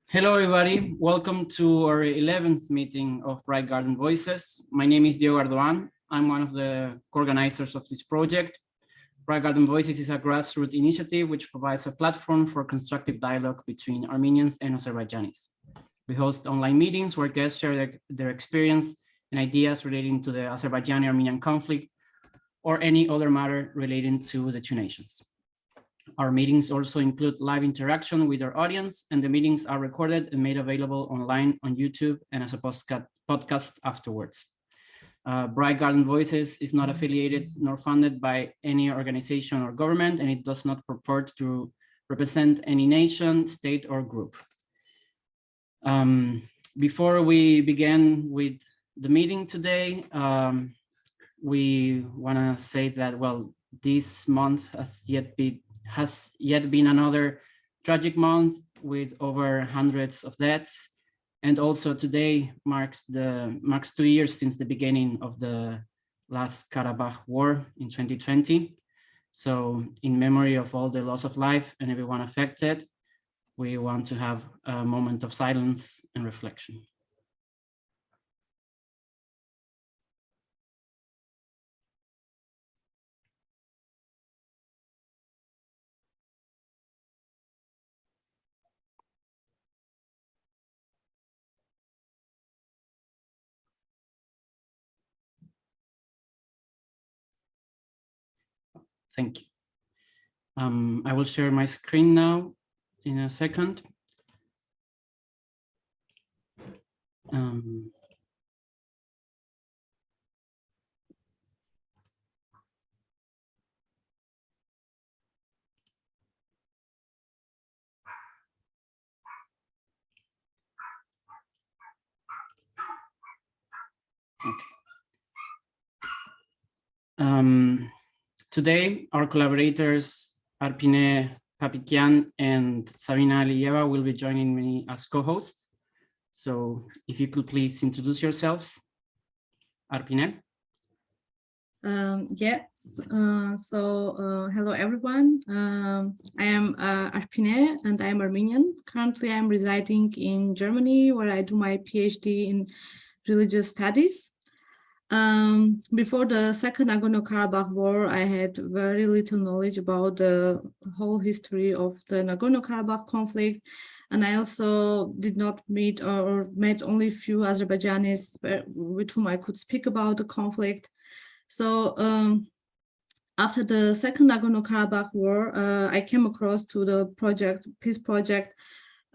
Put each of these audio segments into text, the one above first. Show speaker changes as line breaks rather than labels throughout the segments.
Hello, everybody. Welcome to our 11th meeting of Bright Garden Voices. My name is Diego Ardoan. I'm one of the co-organizers of this project. Bright Garden Voices is a grassroots initiative which provides a platform for constructive dialogue between Armenians and Azerbaijanis. We host online meetings where guests share their experience and ideas relating to the Azerbaijani-Armenian conflict or any other matter relating to the two nations. Our meetings also include live interaction with our audience, and the meetings are recorded and made available online on YouTube and as a podcast afterwards. Bright Garden Voices is not affiliated nor funded by any organization or government, and it does not purport to represent any nation, state, or group. Before we begin with the meeting today, we want to say that, well, this month has yet been another tragic month with over hundreds of deaths. And also today marks 2 years since the beginning of the last Karabakh war in 2020. So in memory of all the loss of life and everyone affected, we want to have a moment of silence and reflection. Thank you. I will share my screen now in a second. Okay. Today, our collaborators, Arpine Papikian and Sabina Aliyeva, will be joining me as co-hosts. So if you could please introduce yourself, Arpine.
Hello, everyone. I am Arpine and I'm Armenian. Currently, I'm residing in Germany, where I do my PhD in religious studies. Before the second Nagorno-Karabakh war, I had very little knowledge about the whole history of the Nagorno-Karabakh conflict. And I also did not meet or met only few Azerbaijanis with whom I could speak about the conflict. So after the second Nagorno-Karabakh war, I came across to the peace project,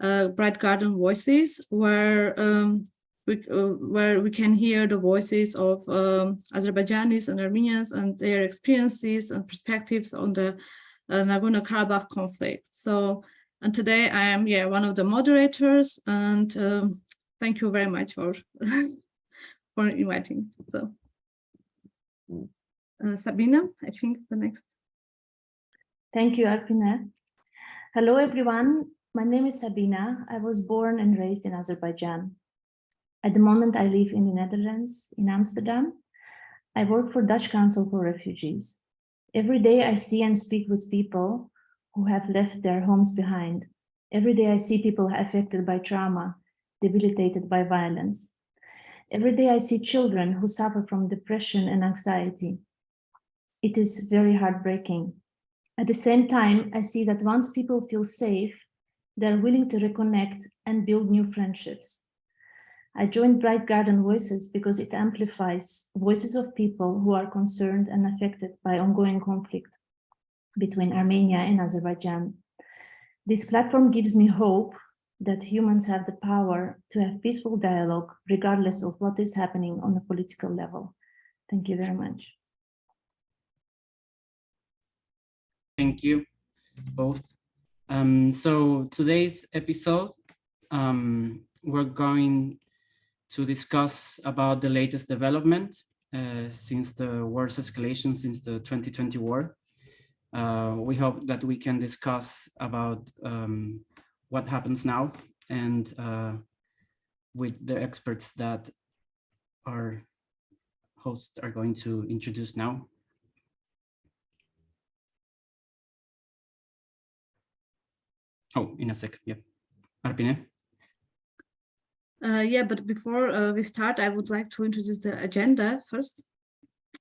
Bright Garden Voices, where we can hear the voices of Azerbaijanis and Armenians and their experiences and perspectives on the Nagorno-Karabakh conflict. So, and today I am one of the moderators, and thank you very much for for inviting. So, Sabina, I think the next.
Thank you, Arpine. Hello, everyone. My name is Sabina. I was born and raised in Azerbaijan. At the moment, I live in the Netherlands, in Amsterdam. I work for Dutch Council for Refugees. Every day I see and speak with people who have left their homes behind. Every day I see people affected by trauma, debilitated by violence. Every day I see children who suffer from depression and anxiety. It is very heartbreaking. At the same time, I see that once people feel safe, they're willing to reconnect and build new friendships. I joined Bright Garden Voices because it amplifies voices of people who are concerned and affected by ongoing conflict between Armenia and Azerbaijan. This platform gives me hope that humans have the power to have peaceful dialogue, regardless of what is happening on the political level. Thank you very much.
Thank you both. So today's episode, we're going to discuss about the latest development since the war's escalation, since the 2020 war. We hope that we can discuss about what happens now and with the experts that our hosts are going to introduce now. Oh, in a second, yeah. Arpine?
Yeah, but before we start, I would like to introduce the agenda first.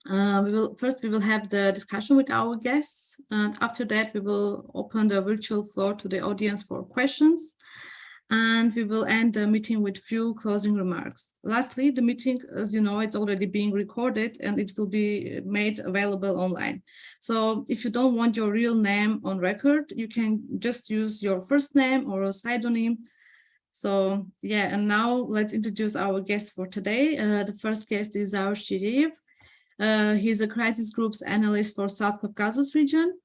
We will have the discussion with our guests, and after that we will open the virtual floor to the audience for questions, and we will end the meeting with few closing remarks. Lastly, the meeting, as you know, it's already being recorded and it will be made available online. So if you don't want your real name on record, you can just use your first name or a pseudonym. So yeah, and now let's introduce our guest for today. The first guest is Zaur Shiriyev. He's a crisis groups analyst for South Caucasus region,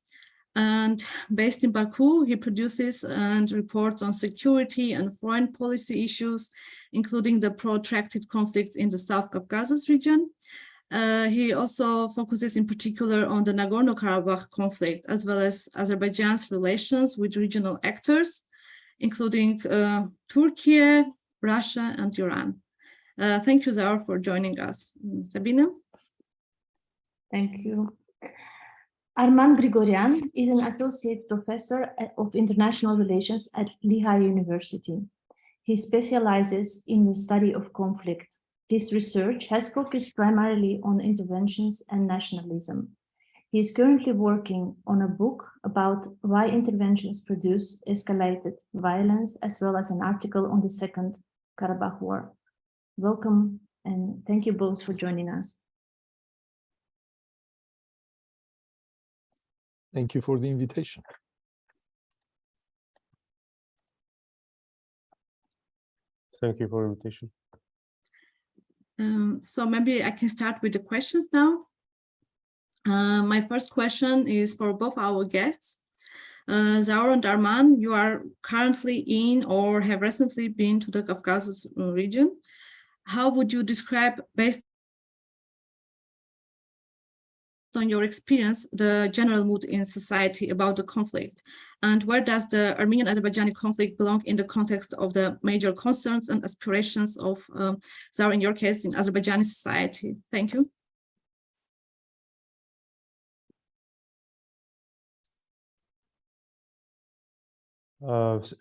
and based in Baku, he produces and reports on security and foreign policy issues, including the protracted conflicts in the South Caucasus region. He also focuses in particular on the Nagorno-Karabakh conflict, as well as Azerbaijan's relations with regional actors, including Turkey, Russia, and Iran. Thank you, Zaur, for joining us. Sabina?
Thank you. Arman Grigoryan is an associate professor of international relations at Lehigh University. He specializes in the study of conflict. His research has focused primarily on interventions and nationalism. He is currently working on a book about why interventions produce escalated violence, as well as an article on the Second Karabakh War. Welcome, and thank you both for joining us.
Thank you for the invitation.
Thank you for the invitation.
So maybe I can start with the questions now. My first question is for both our guests. Zaur and Arman, you are currently in or have recently been to the Caucasus region. How would you describe, based on your experience, the general mood in society about the conflict? And where does the Armenian-Azerbaijani conflict belong in the context of the major concerns and aspirations of Zaur, in your case, in Azerbaijani society? Thank you.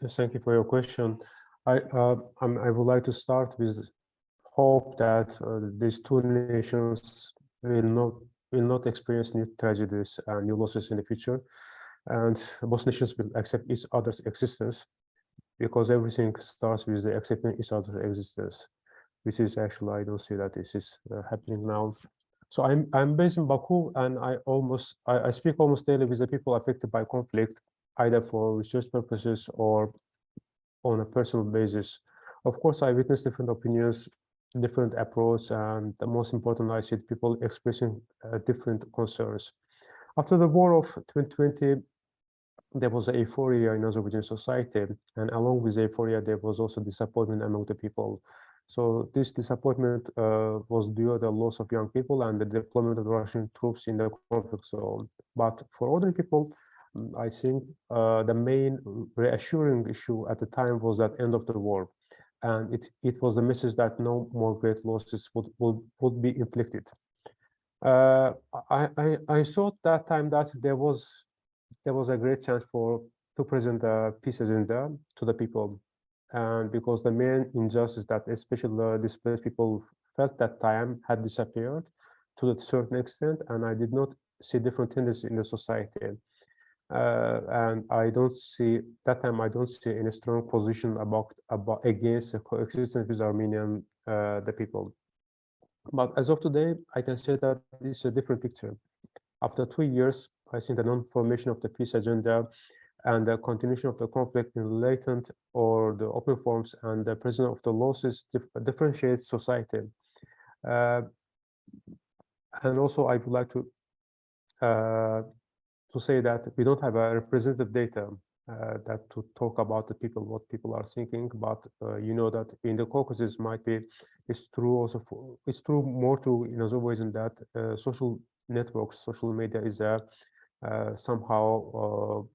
Thank you for your question. I would like to start with hope that these two nations will not experience new tragedies and new losses in the future, and both nations will accept each other's existence, because everything starts with the accepting each other's existence, which is actually, I don't see that this is happening now. So I'm based in Baku, and I speak almost daily with the people affected by conflict, either for research purposes or on a personal basis. Of course, I witness different opinions, different approaches, and the most important, I see people expressing different concerns. After the war of 2020, there was a euphoria in Azerbaijani society, and along with the euphoria, there was also disappointment among the people. So this disappointment was due to the loss of young people and the deployment of Russian troops in the conflict zone. But for ordinary people, I think the main reassuring issue at the time was that end of the war, and it was the message that no more great losses would be inflicted. I thought that time that there was a great chance to present a peace agenda to the people, and because the main injustice that especially displaced people felt that time had disappeared to a certain extent, and I did not see different tendencies in the society. And I don't see any strong position about against the coexistence with Armenian the people. But as of today, I can say that it's a different picture. After 2 years, I think the non-formation of the peace agenda and the continuation of the conflict in latent or the open forms and the presence of the losses differentiates society. And also, I would like to say that we don't have a representative data that to talk about the people, what people are thinking, but you know that in the Caucasus it's true also it's true more to in Azerbaijan that social networks, social media is somehow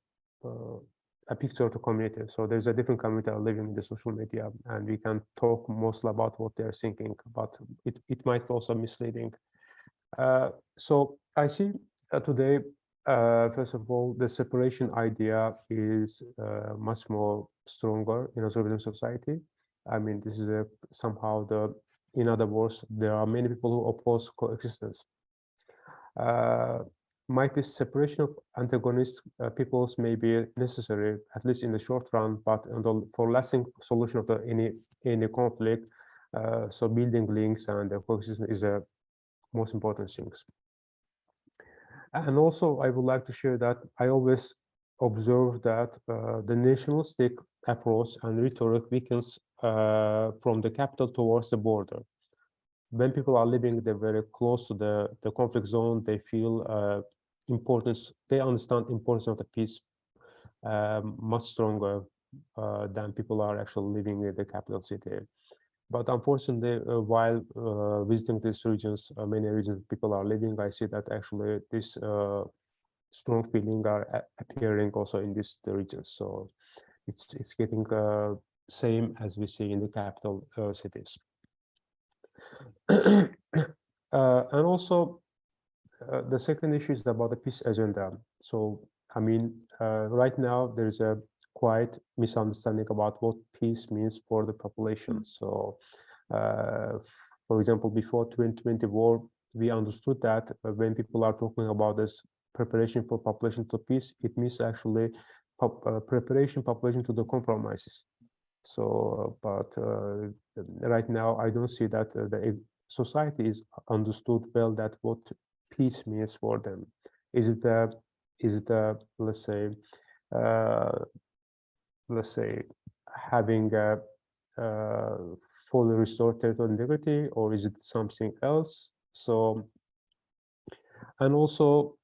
a picture of the community. So there's a different community living in the social media, and we can talk mostly about what they're thinking, but it might be also misleading. So I see today, first of all, the separation idea is much more stronger in Azerbaijani society. I mean, this is somehow in other words, there are many people who oppose coexistence. Might be separation of antagonist peoples may be necessary, at least in the short run, but for lasting solution of any conflict, so building links and coexistence is a most important things. And also, I would like to share that I always observe that the nationalistic approach and rhetoric weakens from the capital towards the border. When people are living very close to the conflict zone, they feel importance. They understand importance of the peace much stronger than people are actually living in the capital city. But unfortunately, while visiting these regions, many regions people are living, I see that actually this strong feeling are appearing also in these regions. So it's getting same as we see in the capital cities. And also, the second issue is about the peace agenda. So, I mean, right now there's a quite misunderstanding about what peace means for the population. So, for example, before 2020 war, we understood that when people are talking about this preparation for population to peace, it means actually preparation population to the compromises. So, but right now I don't see that the society is understood well that what peace means for them. Is it let's say having a fully restored territorial integrity, or is it something else? So, and also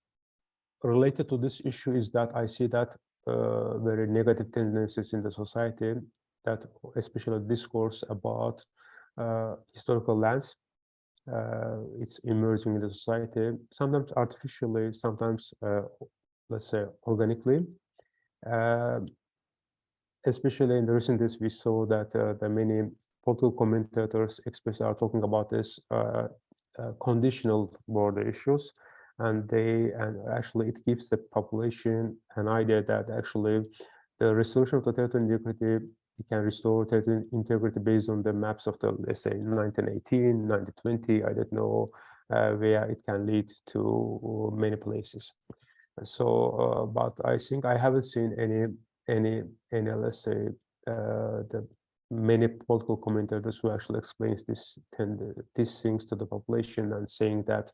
related to this issue is that I see that very negative tendencies in the society, that especially discourse about historical lands, it's emerging in the society, sometimes artificially, sometimes let's say organically. Especially in the recent days, we saw that the many political commentators especially are talking about this conditional border issues, and actually it gives the population an idea that actually the restoration of the territorial integrity, it can restore territorial integrity based on the maps of the, let's say, 1918, 1920, I don't know, where it can lead to many places. So, but I think I haven't seen any let's say, the many political commentators who actually explains these things to the population and saying that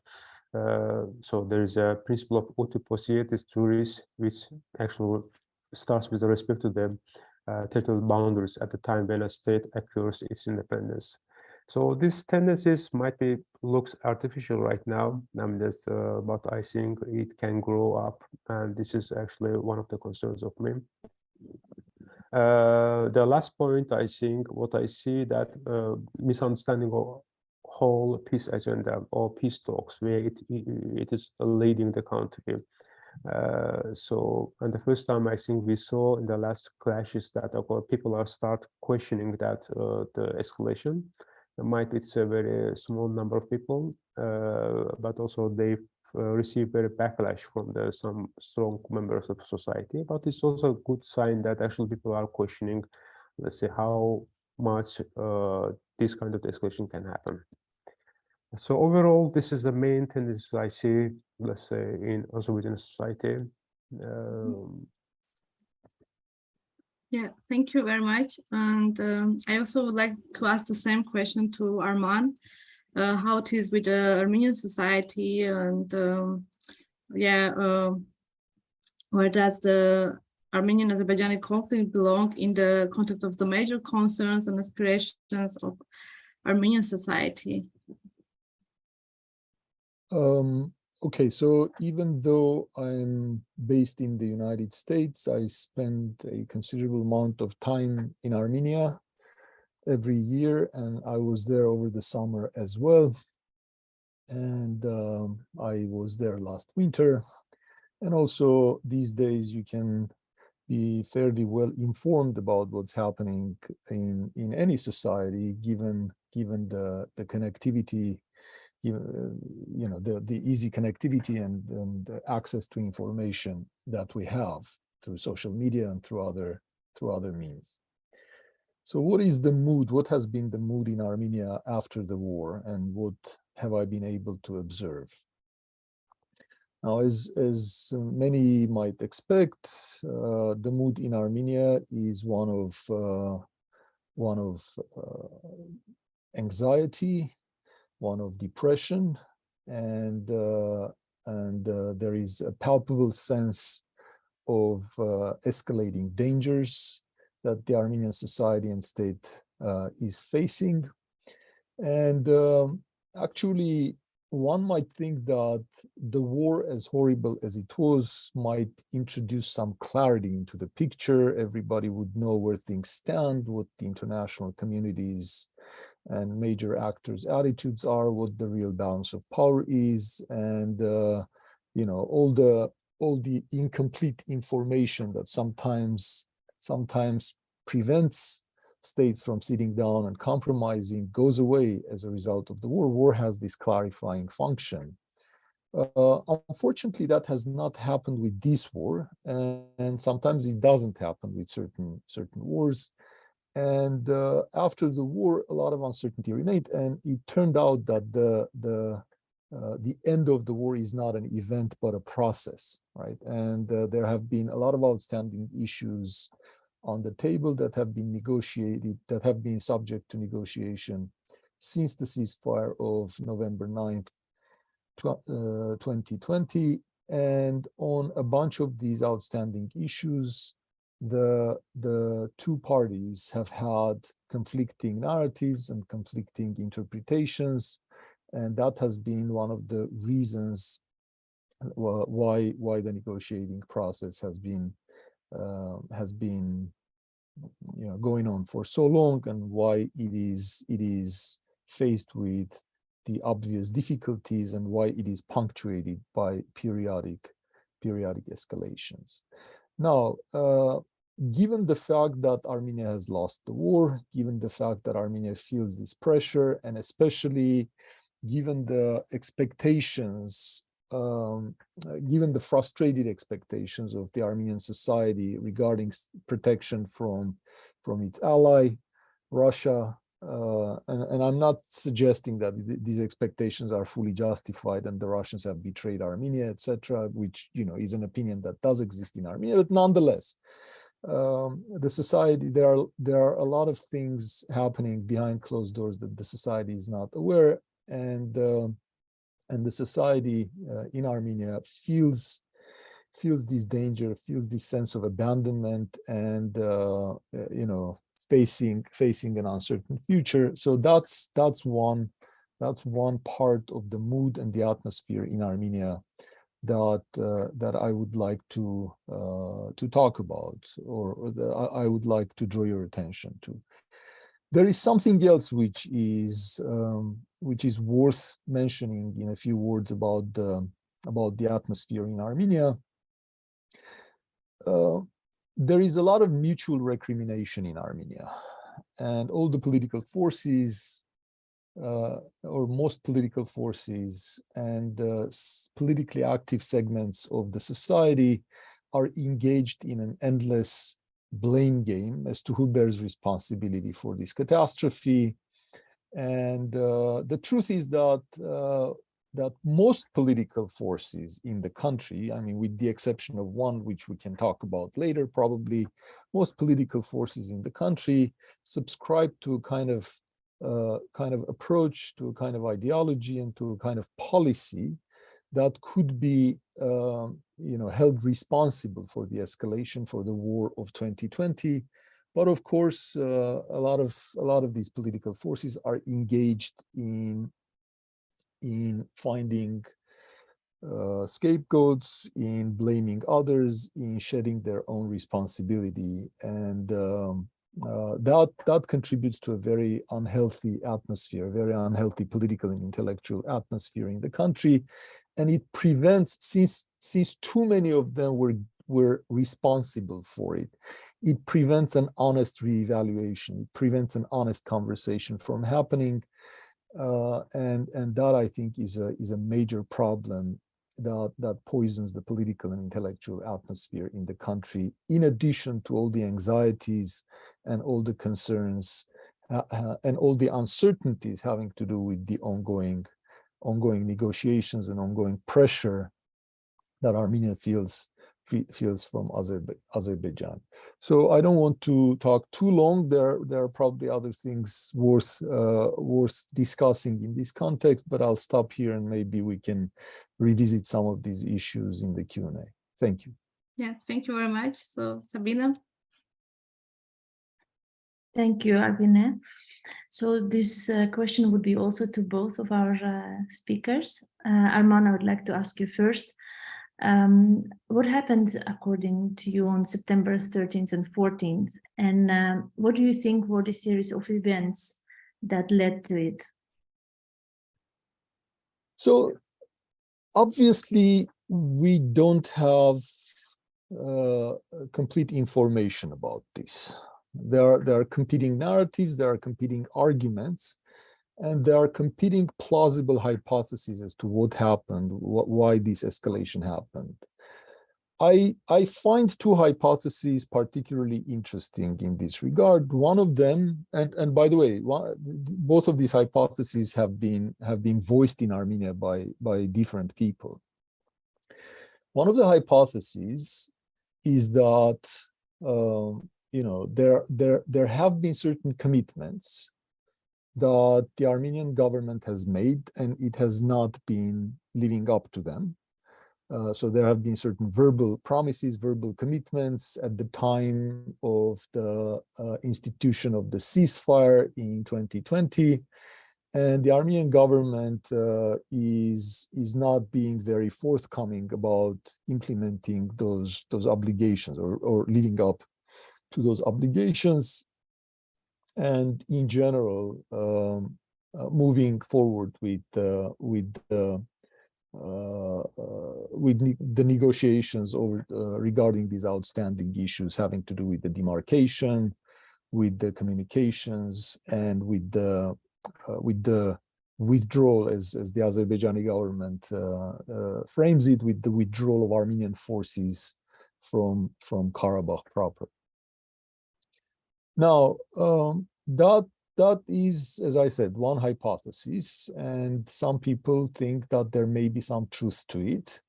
so there is a principle of uti possidetis juris, which actually starts with respect to the territorial boundaries at the time when a state acquires its independence. So these tendencies might be looks artificial right now, but I think it can grow up, and this is actually one of the concerns of me. The last point, I think, what I see that misunderstanding of whole peace agenda or peace talks, where it is leading the country. So, and the first time I think we saw in the last clashes that people are start questioning that the escalation. It's a very small number of people, but also they receive very backlash from some strong members of society. But it's also a good sign that actually people are questioning, let's say, how much this kind of escalation can happen. So overall, this is the main tendency I see, let's say, in Azerbaijani society.
Yeah, thank you very much. And I also would like to ask the same question to Arman, how it is with the Armenian society, and where does the Armenian-Azerbaijani conflict belong in the context of the major concerns and aspirations of Armenian society?
Okay, so even though I'm based in the United States, I spend a considerable amount of time in Armenia every year, and I was there over the summer as well. And I was there last winter. And also these days you can be fairly well informed about what's happening in any society, given the connectivity, the easy connectivity and access to information that we have through social media and through other means. So what is the mood? What has been the mood in Armenia after the war, and what have I been able to observe? Now, as many might expect, the mood in Armenia is one of anxiety, one of depression, and there is a palpable sense of escalating dangers that the Armenian society and state is facing. And actually, one might think that the war, as horrible as it was, might introduce some clarity into the picture. Everybody would know where things stand, what the international communities and major actors' attitudes are, what the real balance of power is, and all the incomplete information that sometimes prevents states from sitting down and compromising goes away as a result of the war. War has this clarifying function. Unfortunately, that has not happened with this war, and sometimes it doesn't happen with certain wars. And after the war, a lot of uncertainty remained, and it turned out that the end of the war is not an event but a process, right? And there have been a lot of outstanding issues on the table that have been negotiated, that have been subject to negotiation since the ceasefire of November 9th, 2020. And on a bunch of these outstanding issues, the two parties have had conflicting narratives and conflicting interpretations, and that has been one of the reasons why the negotiating process has been going on for so long, and why it is faced with the obvious difficulties, and why it is punctuated by periodic escalations. Now, given the fact that Armenia has lost the war, given the fact that Armenia feels this pressure, and especially given the expectations, given the frustrated expectations of the Armenian society regarding protection from its ally, Russia, and I'm not suggesting that these expectations are fully justified and the Russians have betrayed Armenia, etc., which is an opinion that does exist in Armenia, but nonetheless, the society, there are a lot of things happening behind closed doors that the society is not aware, and the society in Armenia feels this danger, feels this sense of abandonment, and facing an uncertain future. So that's one part of the mood and the atmosphere in Armenia that I would like to talk about, or I would like to draw your attention to. There is something else which is worth mentioning in a few words about the atmosphere in Armenia. There is a lot of mutual recrimination in Armenia, and all the political forces, or most political forces, and politically active segments of the society are engaged in an endless blame game as to who bears responsibility for this catastrophe. And the truth is that most political forces in the country, I mean, with the exception of one which we can talk about later, probably most political forces in the country subscribe to a kind of approach, to a kind of ideology, and to a kind of policy that could be held responsible for the escalation, for the war of 2020. But of course, a lot of these political forces are engaged in finding scapegoats, in blaming others, in shedding their own responsibility, and that contributes to a very unhealthy atmosphere, a very unhealthy political and intellectual atmosphere in the country, and it prevents, since too many of them were responsible for it, it prevents an honest reevaluation, it prevents an honest conversation from happening, and that, I think, is a major problem that poisons the political and intellectual atmosphere in the country, in addition to all the anxieties and all the concerns and all the uncertainties having to do with the ongoing negotiations and ongoing pressure that Armenia feels from Azerbaijan. So I don't want to talk too long. There are probably other things worth discussing in this context, but I'll stop here and maybe we can revisit some of these issues in the Q&A. Thank you.
Yeah, thank you very much. So Sabina.
Thank you, Arpine. So this question would be also to both of our speakers. Arman, I would like to ask you first. What happened according to you on September 13th and 14th? And what do you think were the series of events that led to it?
So obviously, we don't have complete information about this. There are competing narratives, there are competing arguments, and there are competing plausible hypotheses as to what happened, why this escalation happened. I find two hypotheses particularly interesting in this regard. One of them, and by the way, both of these hypotheses have been voiced in Armenia by different people. One of the hypotheses is that there have been certain commitments that the Armenian government has made, and it has not been living up to them. So there have been certain verbal promises, verbal commitments at the time of the institution of the ceasefire in 2020. And the Armenian government is not being very forthcoming about implementing those obligations or living up to those obligations, and in general, moving forward with the negotiations over regarding these outstanding issues having to do with the demarcation, with the communications, and with the withdrawal, as the Azerbaijani government frames it, with the withdrawal of Armenian forces from Karabakh proper. Now, that is, as I said, one hypothesis, and some people think that there may be some truth to it.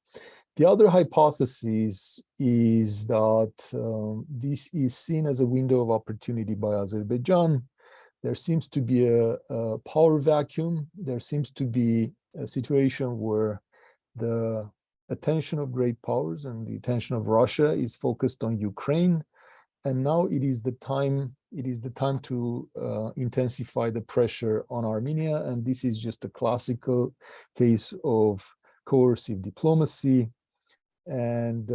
The other hypothesis is that this is seen as a window of opportunity by Azerbaijan. There seems to be a power vacuum. There seems to be a situation where the attention of great powers and the attention of Russia is focused on Ukraine. And now it is the time to intensify the pressure on Armenia. And this is just a classical case of coercive diplomacy and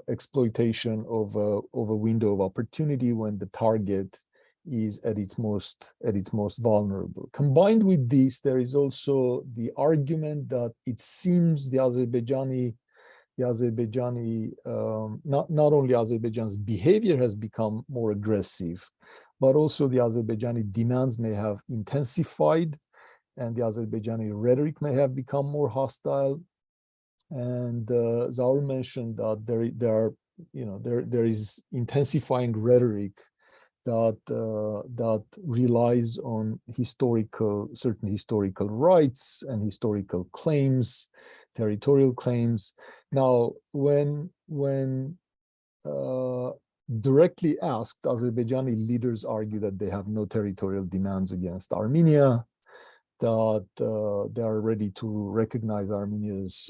exploitation of a window of opportunity when the target is at its most vulnerable. Combined with this, there is also the argument that it seems the Azerbaijani, not only Azerbaijan's behavior has become more aggressive, but also the Azerbaijani demands may have intensified, and the Azerbaijani rhetoric may have become more hostile. And Zaur mentioned that there is intensifying rhetoric that relies on certain historical rights and historical claims, territorial claims. Now, when directly asked, Azerbaijani leaders argue that they have no territorial demands against Armenia, that they are ready to recognize Armenia's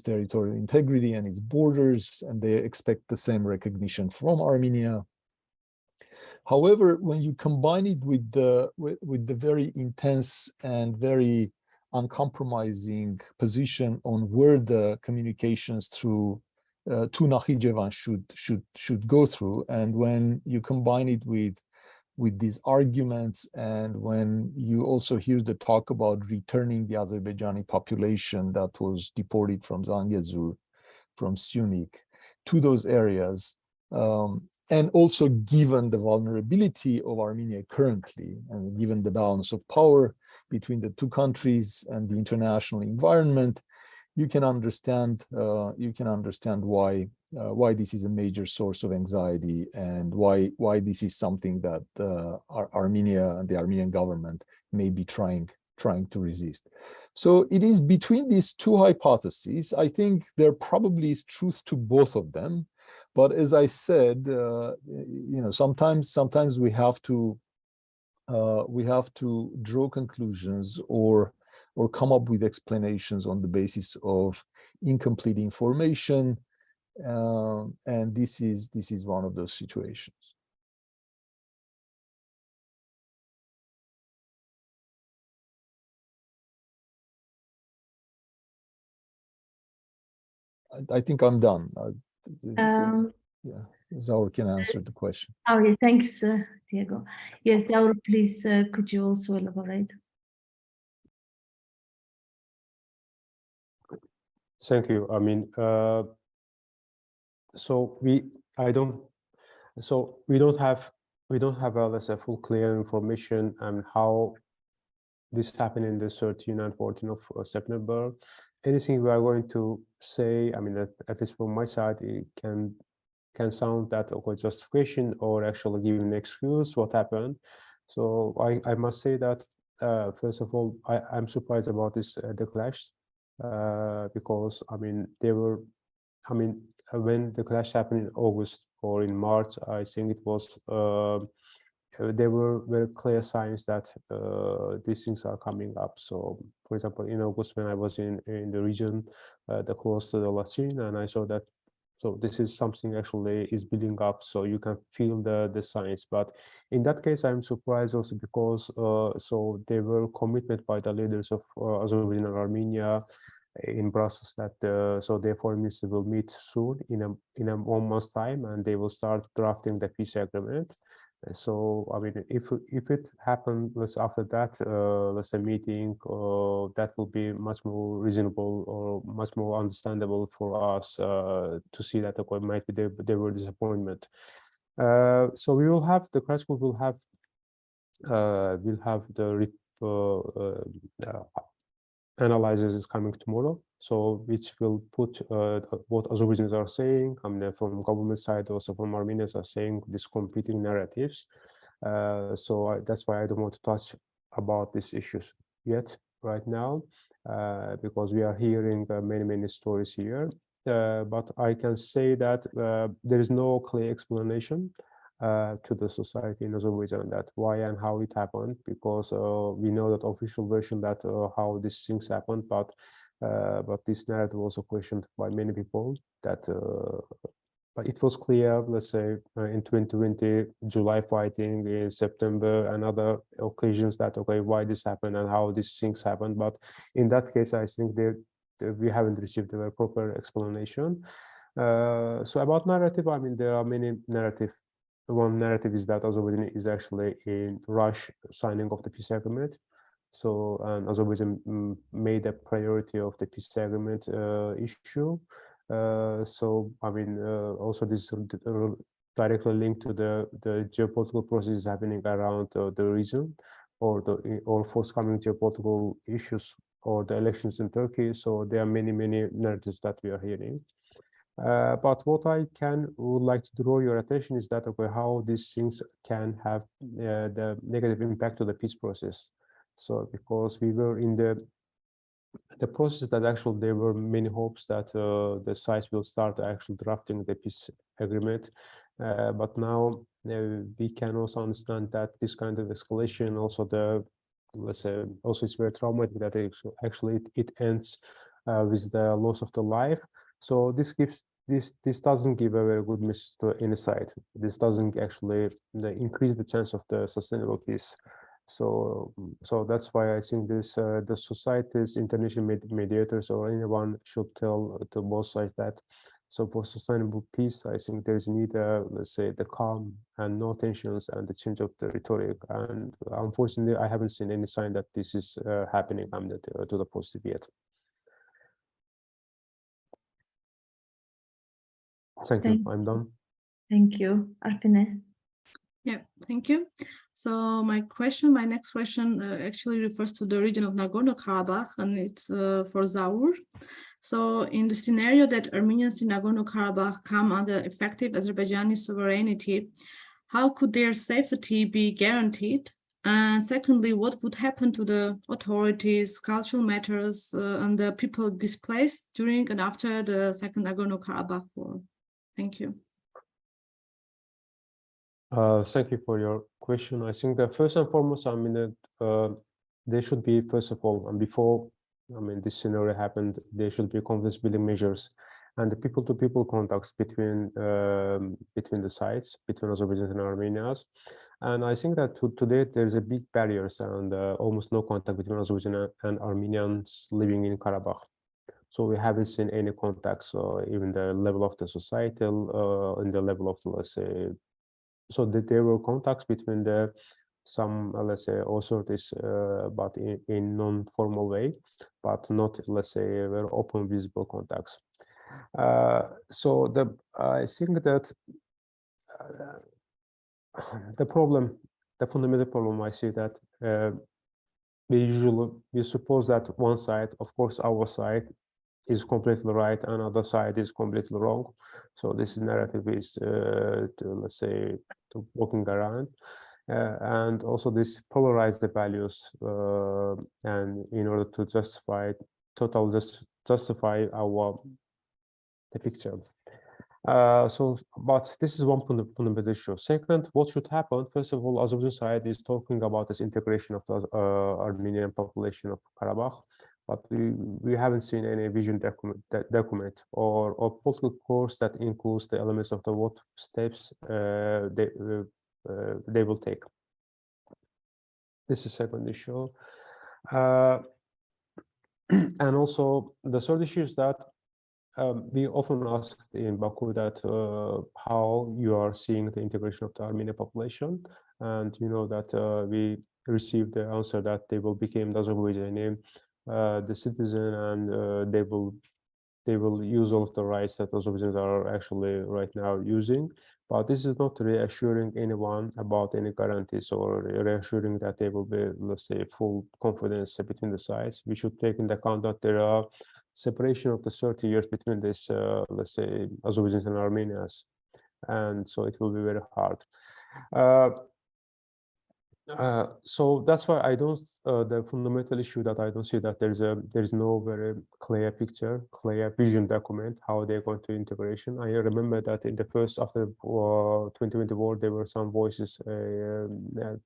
territorial integrity and its borders, and they expect the same recognition from Armenia. However, when you combine it with the very intense and very uncompromising position on where the communications through to Nakhichevan should go through, and when you combine it with these arguments, and when you also hear the talk about returning the Azerbaijani population that was deported from Zang, from Syunik, to those areas, and also given the vulnerability of Armenia currently, and given the balance of power between the two countries and the international environment, you can understand why this is a major source of anxiety, and why this is something that Armenia and the Armenian government may be trying to resist. So it is between these two hypotheses. I think there probably is truth to both of them, but as I said, sometimes we have to draw conclusions or come up with explanations on the basis of incomplete information, and this is one of those situations. I think I'm done. Yeah, Zaur can answer the question.
Oh, yeah, thanks, Diego. Yes, Zaur, please, could you also elaborate?
Thank you. I mean, we don't have let's say full clear information on how this happened in the 13 and 14 of September. Anything we are going to say, I mean, at least from my side, it can sound that okay, justification or actually giving an excuse what happened. So I must say that first of all, I'm surprised about this the clash, because I mean when the clash happened in August or in March, I think it was there were very clear signs that these things are coming up. So, for example, in August, when I was in the region, the close to the Lachin, and I saw that. So this is something actually is building up. So you can feel the signs. But in that case, I'm surprised also because so there were commitment by the leaders of Azerbaijan and Armenia in Brussels that so their foreign minister will meet soon in a 1 month's time, and they will start drafting the peace agreement. So I mean, if it happened, after that, let's say meeting, that will be much more reasonable or much more understandable for us to see that okay, might be there were disappointment. So we will have the crash group will have the analysis is coming tomorrow, so which will put what Azerbaijans are saying, I mean, from government side, also from Armenians are saying these competing narratives. So that's why I don't want to touch about these issues yet right now, because we are hearing many stories here. But I can say that there is no clear explanation to the society in Azerbaijan that why and how it happened, because we know that official version that how these things happened, but this narrative was also questioned by many people that but it was clear, let's say in 2020 July fighting, in September and other occasions, that okay, why this happened and how these things happened. But in that case, I think we haven't received a proper explanation. So about narrative, I mean, there are many narratives. One narrative is that Azerbaijan is actually in rush signing of the peace agreement. So Azerbaijan made a priority of the peace agreement issue. So I mean, also this directly linked to the geopolitical processes happening around the region, or forthcoming geopolitical issues, or the elections in Turkey. So there are many narratives that we are hearing. But what I would like to draw your attention is that okay, how these things can have the negative impact to the peace process. So because we were in the process that actually there were many hopes that the sides will start actually drafting the peace agreement, but now we can also understand that this kind of escalation, also let's say, also it's very traumatic that actually it ends with the loss of the life. So this doesn't give a very good message to any side. This doesn't actually increase the chance of the sustainable peace. So that's why I think this the societies, international mediators, or anyone should tell to both sides that. So for sustainable peace, I think there's need, let's say, the calm and no tensions and the change of the rhetoric. And unfortunately, I haven't seen any sign that this is happening to the positive yet. Thank you. I'm done.
Thank you. Arpine.
Yeah, thank you. So my next question actually refers to the region of Nagorno-Karabakh, and it's for Zaur. So in the scenario that Armenians in Nagorno-Karabakh come under effective Azerbaijani sovereignty, how could their safety be guaranteed? And secondly, what would happen to the authorities, cultural matters, and the people displaced during and after the Second Nagorno-Karabakh War? Thank you.
Thank you for your question. I think that first and foremost, I mean, there should be, first of all, and before, I mean, this scenario happened, there should be confidence building measures and the people-to-people contacts between the sides, between Azerbaijan and Armenia. And I think that today there's a big barriers and almost no contact between Azerbaijan and Armenians living in Karabakh. So we haven't seen any contacts, even the level of the societal, in the level of, let's say, so that there were contacts between some, let's say, authorities, but in non-formal way, but not, let's say, very open, visible contacts. So I think that the fundamental problem I see that we suppose that one side, of course, our side is completely right and other side is completely wrong. So this narrative is, let's say, walking around. And also this polarize the values and in order to justify the picture. But this is one fundamental issue. Second, what should happen? First of all, Azerbaijan side is talking about this integration of the Armenian population of Karabakh, but we haven't seen any vision document or political course that includes the elements of the what steps they will take. This is second issue. And also the third issue is that we often ask in Baku that how you are seeing the integration of the Armenian population, and you know that we received the answer that they will become the Azerbaijani the citizen, and they will use all of the rights that Azerbaijanis are actually right now using. But this is not reassuring anyone about any guarantees or reassuring that there will be, let's say, full confidence between the sides. We should take into account that there are separation of the 30 years between this, let's say, Azerbaijanis and Armenians, and so it will be very hard. So that's why I don't. The fundamental issue that I don't see that there's no very clear picture, clear vision document how they're going to integration. I remember that in the first after 2020 war, there were some voices.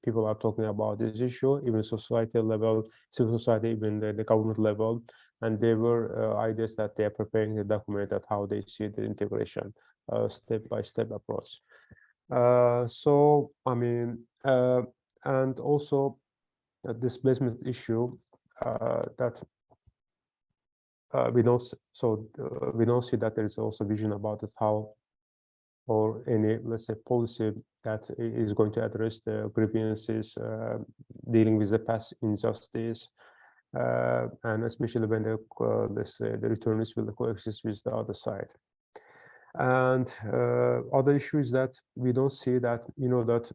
People are talking about this issue, even society level, civil society, even the government level, and there were ideas that they are preparing the document at how they see the integration, step-by-step approach. So I mean. And also a displacement issue that we don't see that there is also vision about it, how or any, let's say, policy that is going to address the grievances, dealing with the past injustice, and especially when let's say the returnees will coexist with the other side. And other issue is that we don't see that, you know, that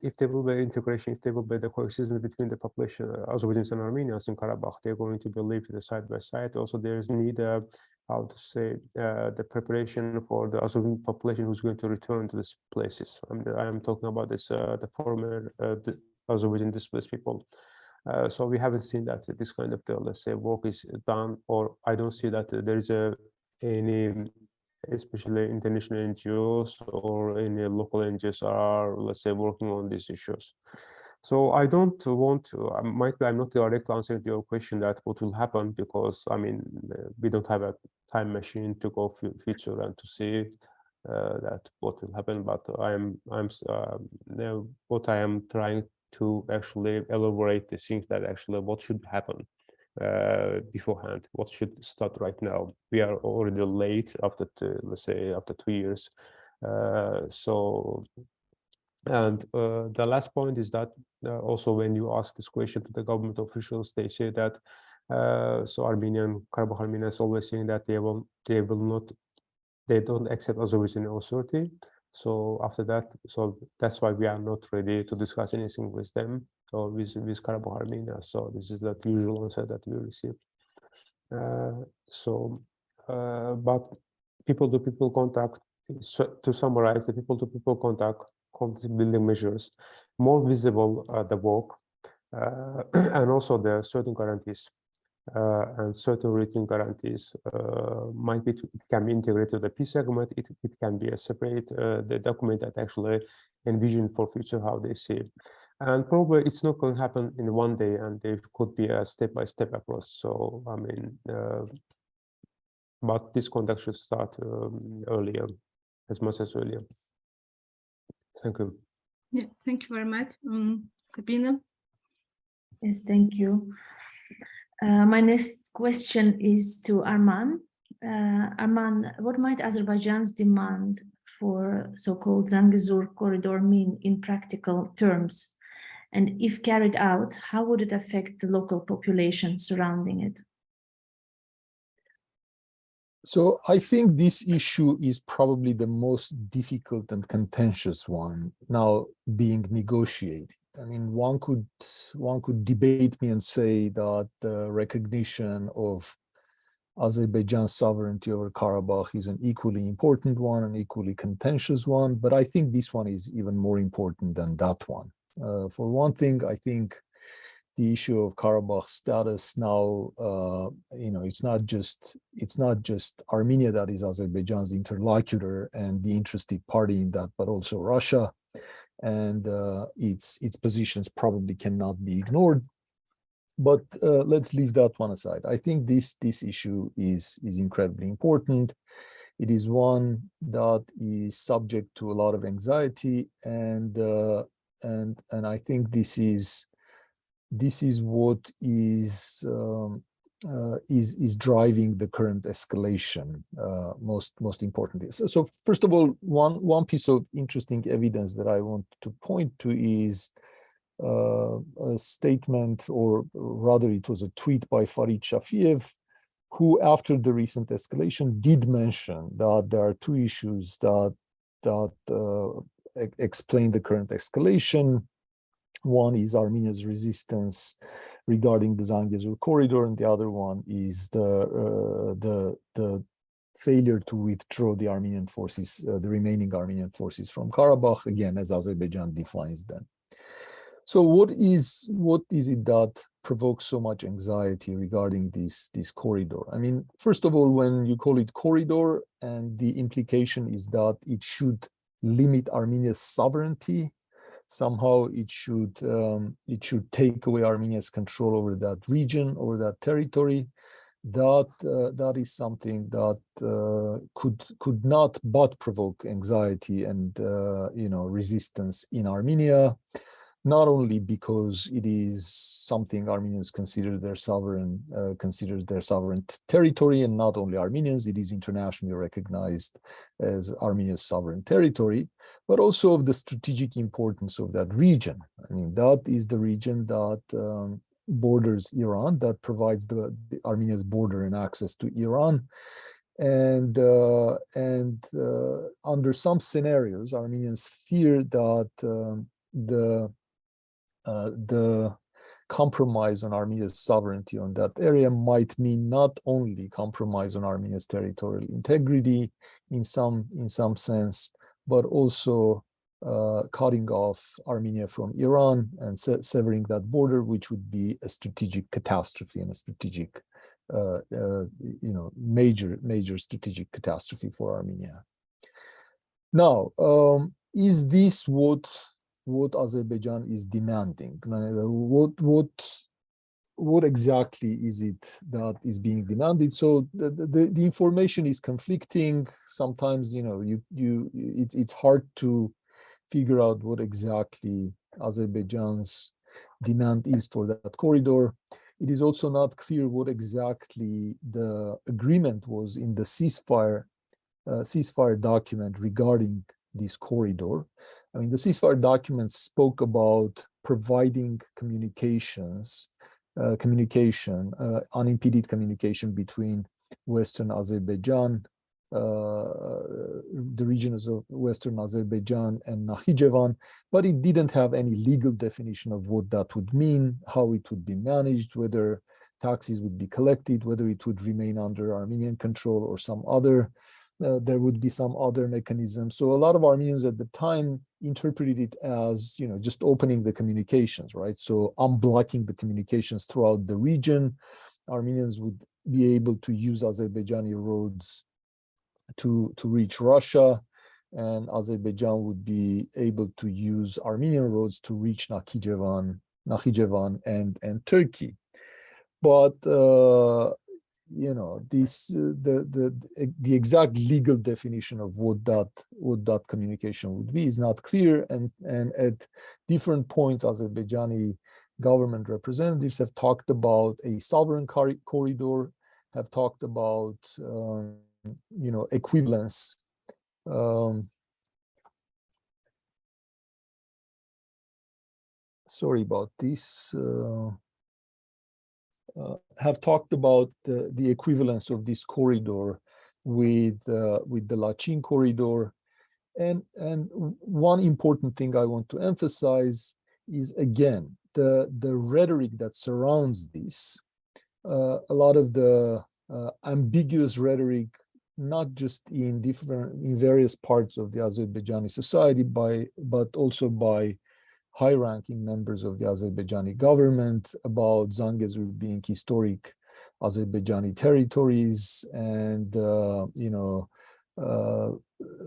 if there will be integration, if there will be the coexistence between the population, Azerbaijanis and Armenians in Karabakh, they're going to be lived side by side. Also, there's need, how to say, the preparation for the Azerbaijani population who's going to return to these places. I am talking about this, the former Azerbaijan displaced people. So we haven't seen that this kind of, let's say, work is done, or I don't see that there is any, especially international NGOs or any local NGOs are, let's say, working on these issues. So I don't want to, I'm not directly answering your question that what will happen, because I mean, we don't have a time machine to go future and to see that what will happen. But now what I am trying to actually elaborate the things that actually what should happen beforehand, what should start right now. We are already late after, let's say, after 2 years. So, and the last point is that also when you ask this question to the government officials, they say that so Karabakh Armenians always saying that they don't accept Azerbaijani authority. So after that, so that's why we are not ready to discuss anything with them or with Karabakh Armenia. So this is the usual answer that we receive. But people-to-people contact, to summarize, the people-to-people contact conflict building measures more visible at the work, and also there are certain guarantees and certain written guarantees might be, it can be integrated to the peace agreement. It can be a separate the document that actually envision for future how they see it. And probably it's not going to happen in one day, and there could be a step-by-step approach. So I mean, but this contact should start earlier, as much as earlier. Thank you.
Yeah, thank you very much. Sabina?
Yes, thank you. My next question is to Arman. Arman, what might Azerbaijan's demand for so-called Zang-Zaur corridor mean in practical terms? And if carried out, how would it affect the local population surrounding it?
So I think this issue is probably the most difficult and contentious one now being negotiated. I mean, one could debate me and say that the recognition of Azerbaijan's sovereignty over Karabakh is an equally important one, an equally contentious one, but I think this one is even more important than that one. For one thing, I think the issue of Karabakh status now, it's not just Armenia that is Azerbaijan's interlocutor and the interested party in that, but also Russia, and its positions probably cannot be ignored. But let's leave that one aside. I think this issue is incredibly important. It is one that is subject to a lot of anxiety, and I think this is what is driving the current escalation most importantly. So first of all, one piece of interesting evidence that I want to point to is a statement, or rather it was a tweet by Farid Shafiev, who after the recent escalation did mention that there are two issues that explain the current escalation. One is Armenia's resistance regarding the Zang-Zaur corridor, and the other one is the failure to withdraw the Armenian forces, the remaining Armenian forces from Karabakh, again, as Azerbaijan defines them. So what is it that provokes so much anxiety regarding this corridor? I mean, first of all, when you call it corridor, and the implication is that it should limit Armenia's sovereignty, somehow it should take away Armenia's control over that region, over that territory. That is something that could not but provoke anxiety and resistance in Armenia, not only because it is something Armenians considers their sovereign territory, and not only Armenians, it is internationally recognized as Armenia's sovereign territory, but also of the strategic importance of that region. I mean, that is the region that borders Iran, that provides the Armenia's border and access to Iran. And under some scenarios, Armenians fear that the compromise on Armenia's sovereignty on that area might mean not only compromise on Armenia's territorial integrity in some sense, but also cutting off Armenia from Iran and severing that border, which would be a strategic catastrophe and a strategic, major strategic catastrophe for Armenia. Now, is this what Azerbaijan is demanding? What exactly is it that is being demanded? So the information is conflicting. Sometimes it's hard to figure out what exactly Azerbaijan's demand is for that corridor. It is also not clear what exactly the agreement was in the ceasefire document regarding this corridor. I mean, the ceasefire document spoke about providing unimpeded communication between Western Azerbaijan, the regions of Western Azerbaijan and Nakhichevan, but it didn't have any legal definition of what that would mean, how it would be managed, whether taxes would be collected, whether it would remain under Armenian control or some other, there would be some other mechanism. So a lot of Armenians at the time interpreted it as, just opening the communications, right? So unblocking the communications throughout the region. Armenians would be able to use Azerbaijani roads to reach Russia, and Azerbaijan would be able to use Armenian roads to reach Nakhichevan and Turkey. But the exact legal definition of what that communication would be is not clear, and at different points Azerbaijani government representatives have talked about a sovereign corridor, have talked about equivalence. Sorry about this. Have talked about the equivalence of this corridor with the Lachin corridor, and one important thing I want to emphasize is, again, the rhetoric that surrounds this. A lot of the ambiguous rhetoric, not just in various parts of the Azerbaijani society, but also by high-ranking members of the Azerbaijani government about Zang being historic Azerbaijani territories, and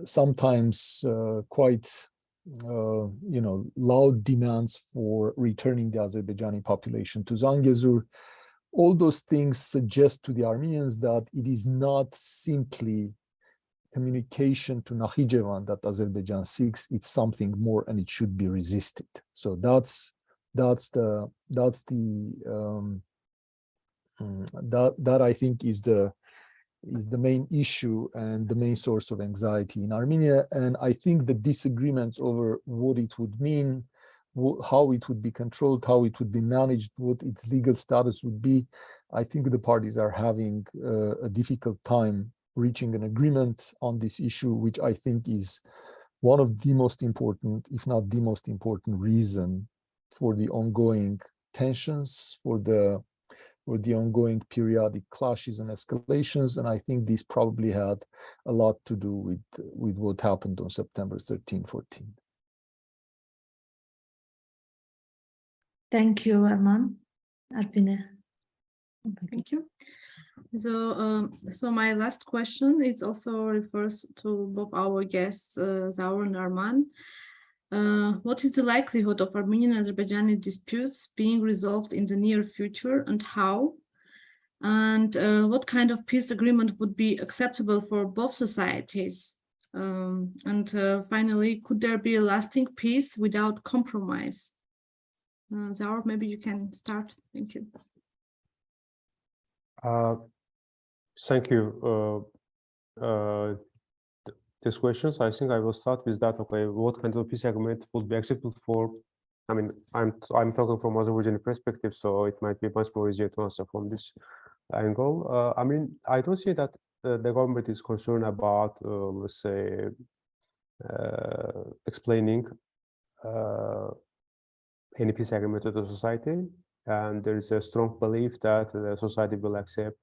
sometimes quite loud demands for returning the Azerbaijani population to Zangezur. All those things suggest to the Armenians that it is not simply communication to Nakhichevan that Azerbaijan seeks; it's something more, and it should be resisted. So that I think is the main issue and the main source of anxiety in Armenia. And I think the disagreements over what it would mean, how it would be controlled, how it would be managed, what its legal status would be, I think the parties are having a difficult time reaching an agreement on this issue, which I think is one of the most important, if not the most important reason for the ongoing tensions, for the ongoing periodic clashes and escalations. And I think this probably had a lot to do with what happened on September 13, 14.
Thank you, Arman. Arpine.
Thank you. So my last question, it also refers to both our guests, Zaur and Arman. What is the likelihood of Armenian-Azerbaijani disputes being resolved in the near future, and how? And what kind of peace agreement would be acceptable for both societies? And finally, could there be a lasting peace without compromise? Zaur, maybe you can start. Thank you.
Thank you. These questions, I think I will start with that. Okay, what kind of peace agreement would be acceptable for? I mean, I'm talking from Azerbaijani perspective, so it might be much more easier to answer from this angle. I mean, I don't see that the government is concerned about, let's say, explaining any peace agreement to the society, and there is a strong belief that the society will accept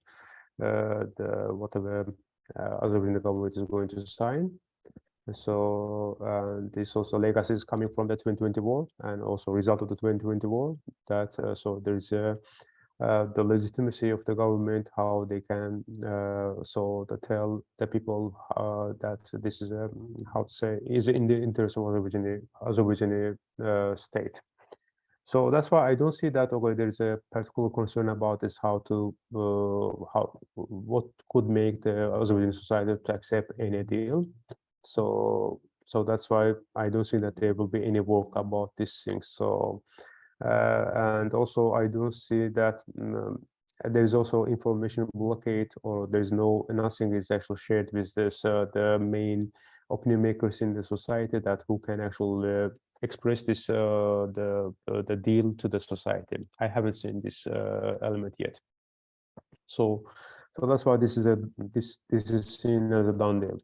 whatever Azerbaijani government is going to sign. So this also legacy is coming from the 2020 war, and also result of the 2020 war. That so there is the legitimacy of the government, how they can tell the people that this is how to say, is in the interest of Azerbaijani state. So that's why I don't see that there is a particular concern about this, what could make the Azerbaijani society to accept any deal. So that's why I don't see that there will be any work about these things. So and also I don't see that there is also information blockade, or there's nothing is actually shared with this the main opinion makers in the society, that who can actually express this the deal to the society. I haven't seen this element yet. So that's why this is seen as a done deal.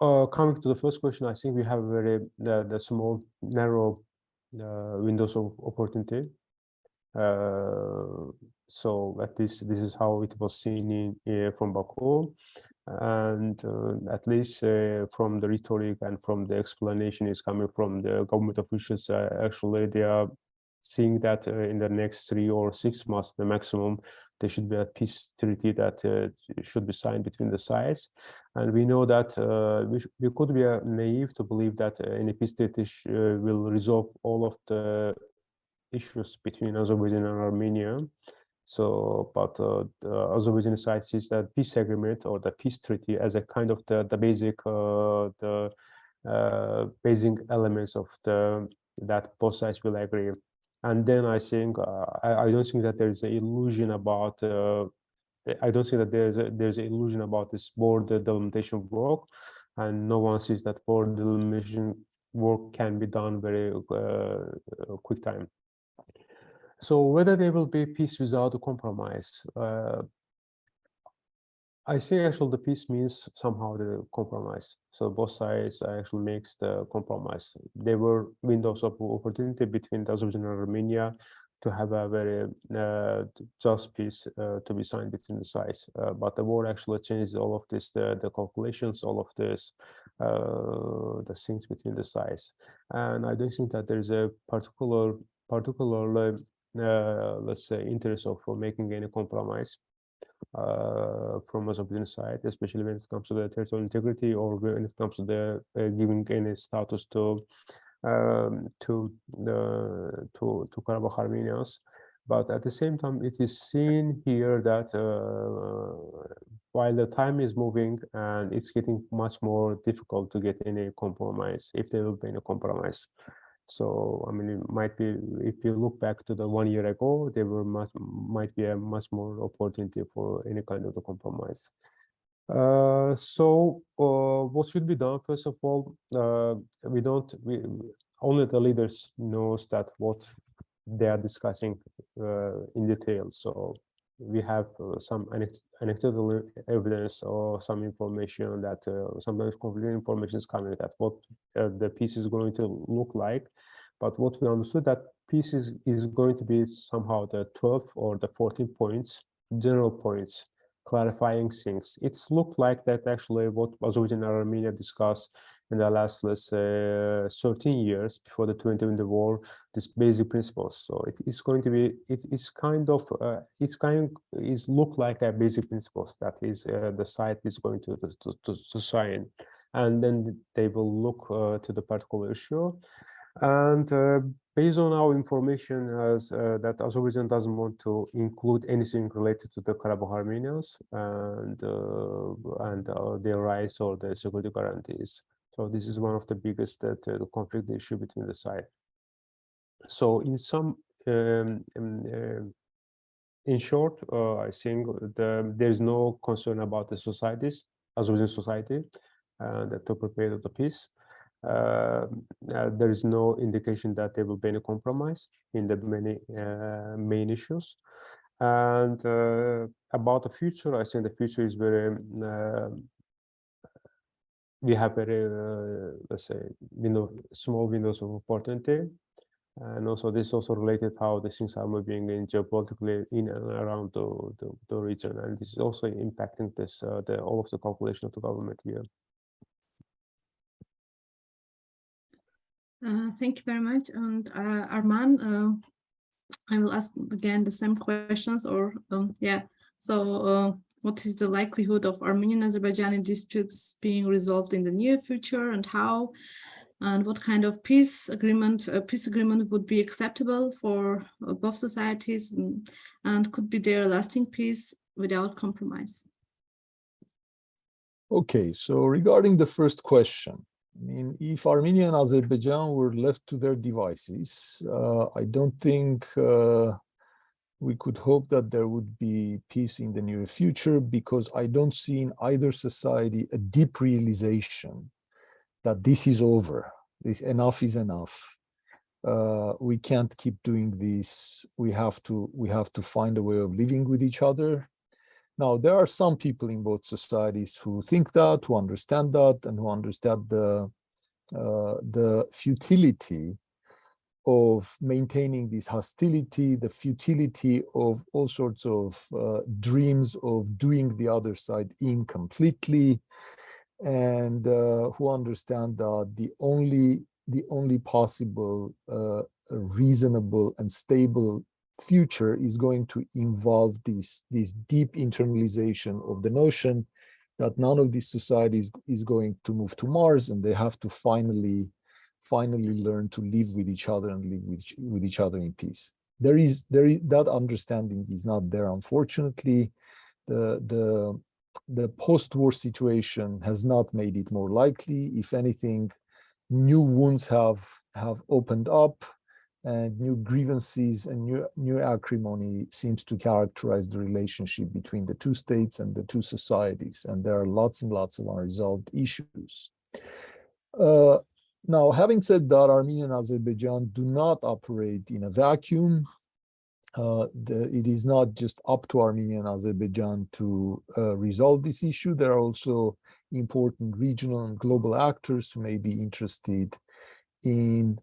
Coming to the first question, I think we have a very the small narrow windows of opportunity. So at least this is how it was seen from Baku. And at least from the rhetoric and from the explanation is coming from the government officials, actually they are seeing that in the next 3 or 6 months, the maximum, there should be a peace treaty that should be signed between the sides. And we know that we could be naive to believe that any peace treaty will resolve all of the issues between Azerbaijan and Armenia. So, but the Azerbaijani side sees that peace agreement or the peace treaty as a kind of the basic basic elements of that both sides will agree. And then I think I don't think that there is an illusion about I don't think that there's an illusion about this border delimitation work, and no one sees that border delimitation work can be done very quick time. So whether there will be peace without a compromise, I think actually the peace means somehow the compromise. So both sides actually makes the compromise. There were windows of opportunity between Azerbaijan and Armenia to have a very just peace to be signed between the sides. But the war actually changed all of this, the calculations, all of this, the things between the sides. And I don't think that there is a particular let's say, interest of making any compromise from Azerbaijan side, especially when it comes to the territorial integrity or when it comes to the giving any status to Karabakh Armenians. But at the same time, it is seen here that while the time is moving and it's getting much more difficult to get any compromise, if there will be any compromise. So, I mean, it might be, if you look back to the 1 year ago, there might be a much more opportunity for any kind of a compromise. So what should be done? First of all, only the leaders knows that what they are discussing in detail. So we have some anecdotal evidence or some information that sometimes conflicting information is coming that what the peace is going to look like. But what we understood that peace is going to be somehow the 12 or the 14 points, general points, clarifying things. It's looked like that actually what Azerbaijan and Armenia discussed in the last, let's say, 13 years before the 2020 war, these basic principles. So it is going to be, it's look like a basic principles that is the side is going to sign, and then they will look to the particular issue. And based on our information, as that Azerbaijan doesn't want to include anything related to the Karabakh Armenians and their rights or their security guarantees. So this is one of the biggest the conflict issue between the side. So in some, in short, I think there is no concern about the societies, Azerbaijan society, that to prepare the peace. There is no indication that there will be any compromise in the many main issues. And about the future, I think the future is very, we have very, let's say, small windows of opportunity. And also this also related how the things are moving in geopolitically in and around the region. And this is also impacting this, all of the calculation of the government here.
Thank you very much. And Arman, I will ask again the same questions, or yeah. So what is the likelihood of Armenian-Azerbaijani disputes being resolved in the near future, and how? And what kind of peace agreement would be acceptable for both societies, and could be there lasting peace without compromise?
Okay, so regarding the first question, I mean, if Armenia and Azerbaijan were left to their devices, I don't think we could hope that there would be peace in the near future, because I don't see in either society a deep realization that this is over. This enough is enough. We can't keep doing this. We have to find a way of living with each other. Now, there are some people in both societies who think that, who understand that, and who understand the futility of maintaining this hostility, the futility of all sorts of dreams of doing the other side in completely, and who understand that the only possible reasonable and stable future is going to involve this deep internalization of the notion that none of these societies is going to move to Mars, and they have to finally learn to live with each other and live with each other in peace. There is that understanding is not there, unfortunately. The post-war situation has not made it more likely. If anything, new wounds have opened up, and new grievances and new acrimony seems to characterize the relationship between the two states and the two societies, and there are lots and lots of unresolved issues. Now, having said that, Armenia and Azerbaijan do not operate in a vacuum. It is not just up to Armenia and Azerbaijan to resolve this issue. There are also important regional and global actors who may be interested in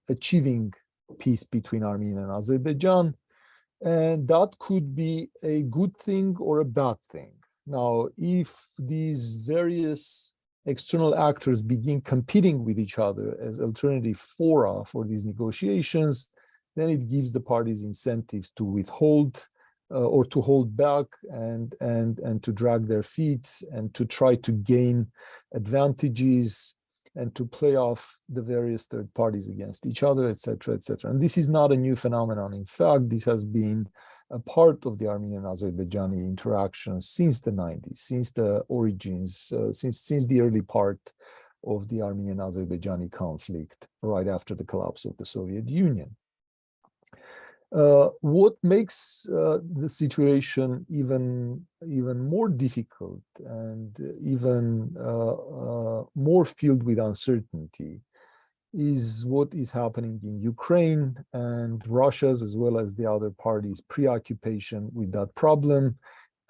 achieving peace between Armenia and Azerbaijan, and that could be a good thing or a bad thing. Now, if these various external actors begin competing with each other as alternative fora for these negotiations, then it gives the parties incentives to withhold or to hold back and to drag their feet and to try to gain advantages and to play off the various third parties against each other, etc., etc. And this is not a new phenomenon. In fact, this has been a part of the Armenian-Azerbaijani interaction since the 90s, since the origins, since the early part of the Armenian-Azerbaijani conflict, right after the collapse of the Soviet Union. What makes the situation even more difficult and even more filled with uncertainty is what is happening in Ukraine and Russia's, as well as the other parties' preoccupation with that problem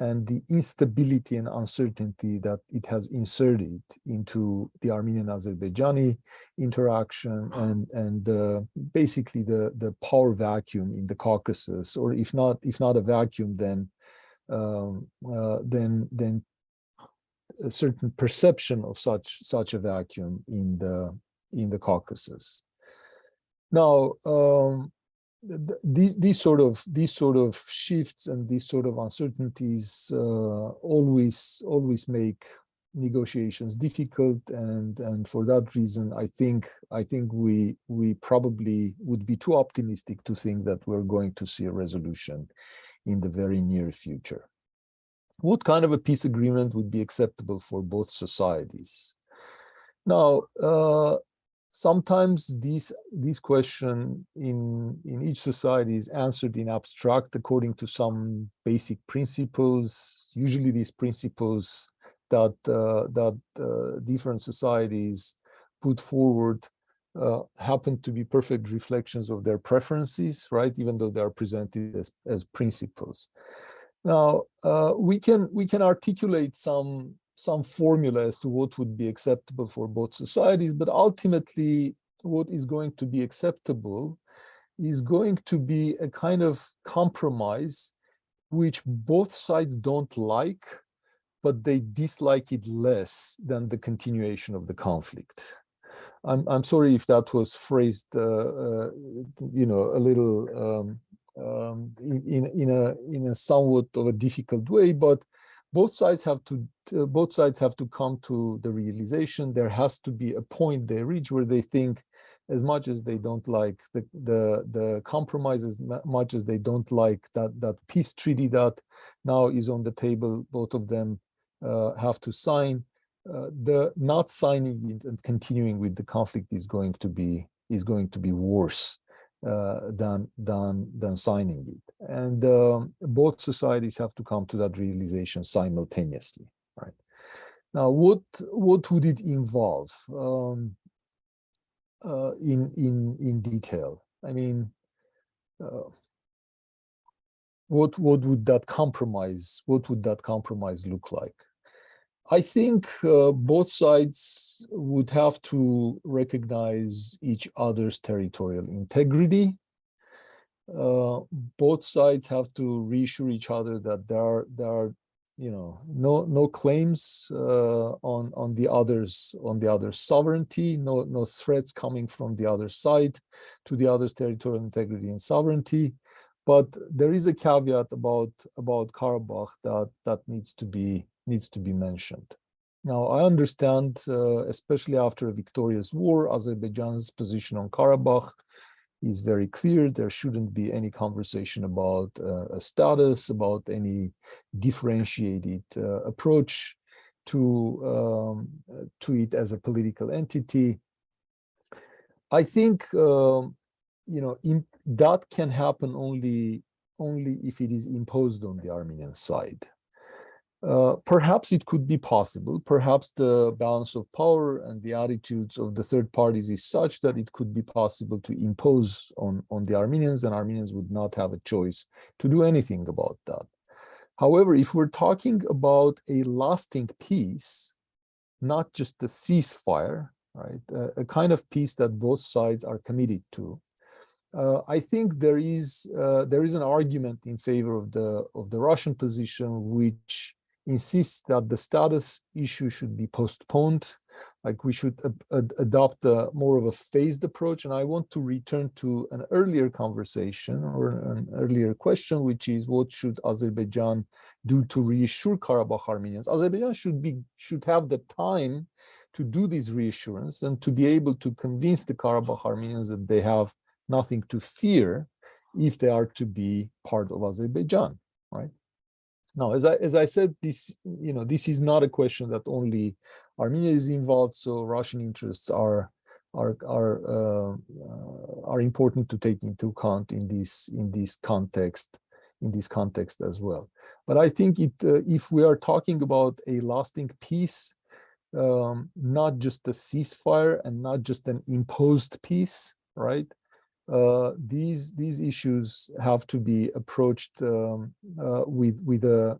and the instability and uncertainty that it has inserted into the Armenian-Azerbaijani interaction and basically the power vacuum in the Caucasus, or if not a vacuum, then a certain perception of such a vacuum in the Caucasus. Now, these sort of shifts and these sort of uncertainties always make negotiations difficult, and for that reason, I think we probably would be too optimistic to think that we're going to see a resolution in the very near future. What kind of a peace agreement would be acceptable for both societies? Now, sometimes this question in each society is answered in abstract according to some basic principles. Usually these principles that different societies put forward happen to be perfect reflections of their preferences, right? Even though they are presented as principles. Now, we can articulate some formula as to what would be acceptable for both societies, but ultimately what is going to be acceptable is going to be a kind of compromise which both sides don't like, but they dislike it less than the continuation of the conflict. I'm sorry if that was phrased, a little in a somewhat of a difficult way, but both sides have to come to the realization there has to be a point they reach where they think, as much as they don't like the compromise, as much as they don't like that peace treaty that now is on the table, both of them have to sign. The not signing it and continuing with the conflict is going to be worse than signing it, and both societies have to come to that realization simultaneously. Right now, what would it involve in detail? I mean, what would that compromise look like? I think both sides would have to recognize each other's territorial integrity. Both sides have to reassure each other that there are no claims on the other's sovereignty, no threats coming from the other side to the other's territorial integrity and sovereignty. But there is a caveat about Karabakh that needs to be mentioned. Now, I understand, especially after a victorious war, Azerbaijan's position on Karabakh is very clear. There shouldn't be any conversation about a status, about any differentiated approach to it as a political entity. I think that can happen only if it is imposed on the Armenian side. Perhaps it could be possible. Perhaps the balance of power and the attitudes of the third parties is such that it could be possible to impose on the Armenians, and Armenians would not have a choice to do anything about that. However, if we're talking about a lasting peace, not just a ceasefire, right, a kind of peace that both sides are committed to, I think there is an argument in favor of the Russian position, which insists that the status issue should be postponed, like we should adopt more of a phased approach. And I want to return to an earlier conversation or an earlier question, which is what should Azerbaijan do to reassure Karabakh Armenians? Azerbaijan should have the time to do this reassurance and to be able to convince the Karabakh Armenians that they have nothing to fear if they are to be part of Azerbaijan, right? Now, as I said, this is not a question that only Armenia is involved. So Russian interests are important to take into account in this context as well. But I think if we are talking about a lasting peace, not just a ceasefire and not just an imposed peace, right? These issues have to be approached with a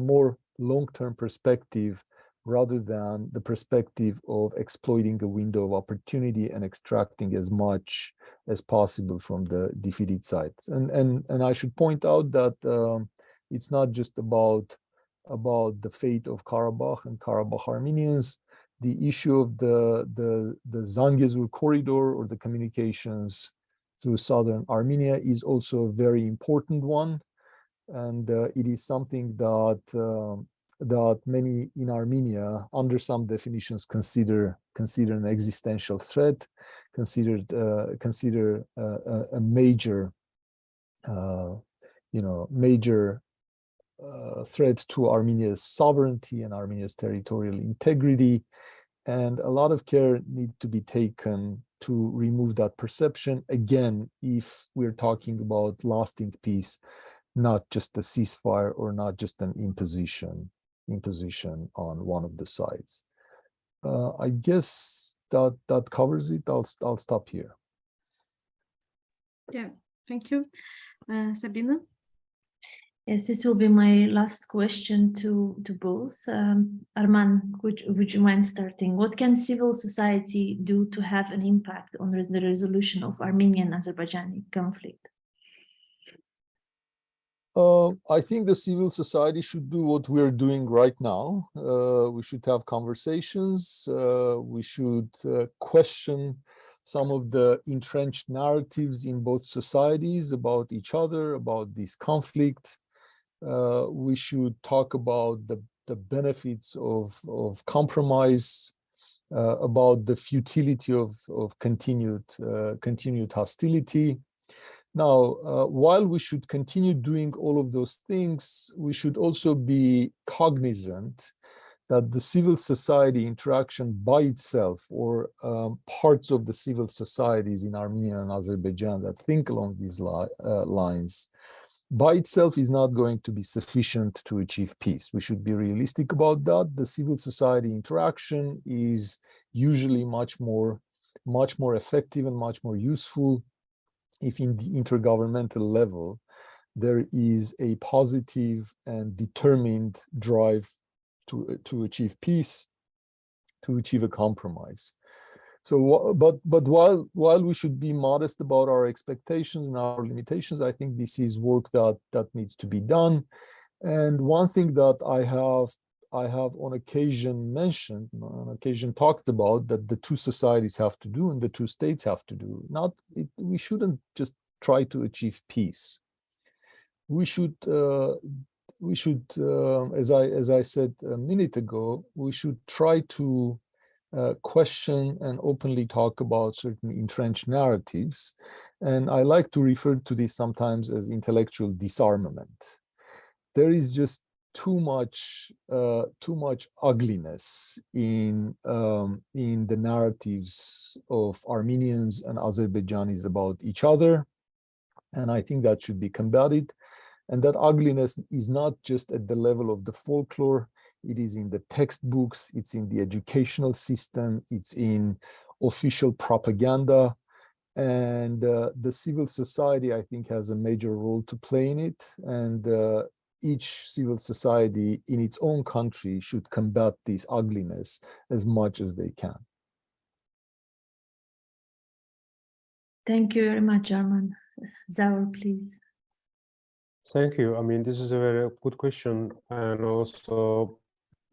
more long-term perspective rather than the perspective of exploiting a window of opportunity and extracting as much as possible from the defeated sides. And I should point out that it's not just about the fate of Karabakh and Karabakh Armenians. The issue of the Zang corridor or the communications through southern Armenia is also a very important one, and it is something that many in Armenia, under some definitions, consider an existential threat, consider a major threat to Armenia's sovereignty and Armenia's territorial integrity, and a lot of care need to be taken to remove that perception, again, if we're talking about lasting peace, not just a ceasefire or not just an imposition on one of the sides. I guess that covers it. I'll stop here.
Yeah, thank you. Sabina?
Yes, this will be my last question to both. Arman, would you mind starting? What can civil society do to have an impact on the resolution of Armenian-Azerbaijani conflict?
I think the civil society should do what we're doing right now. We should have conversations. We should question some of the entrenched narratives in both societies about each other, about this conflict. We should talk about the benefits of compromise, about the futility of continued hostility. Now, while we should continue doing all of those things, we should also be cognizant that the civil society interaction by itself, or parts of the civil societies in Armenia and Azerbaijan that think along these lines, by itself is not going to be sufficient to achieve peace. We should be realistic about that. The civil society interaction is usually much more effective and much more useful if in the intergovernmental level there is a positive and determined drive to achieve peace, to achieve a compromise. So, but while we should be modest about our expectations and our limitations, I think this is work that needs to be done. And one thing that I have on occasion mentioned, on occasion talked about, that the two societies have to do and the two states have to do. We shouldn't just try to achieve peace. We should, as I said a minute ago, we should try to question and openly talk about certain entrenched narratives. And I like to refer to this sometimes as intellectual disarmament. There is just too much ugliness in the narratives of Armenians and Azerbaijanis about each other. And I think that should be combated. And that ugliness is not just at the level of the folklore. It is in the textbooks, it's in the educational system, it's in official propaganda. And the civil society, I think, has a major role to play in it. And each civil society in its own country should combat this ugliness as much as they can.
Thank you very much, Arman. Zaur, please.
Thank you. I mean, this is a very good question, and also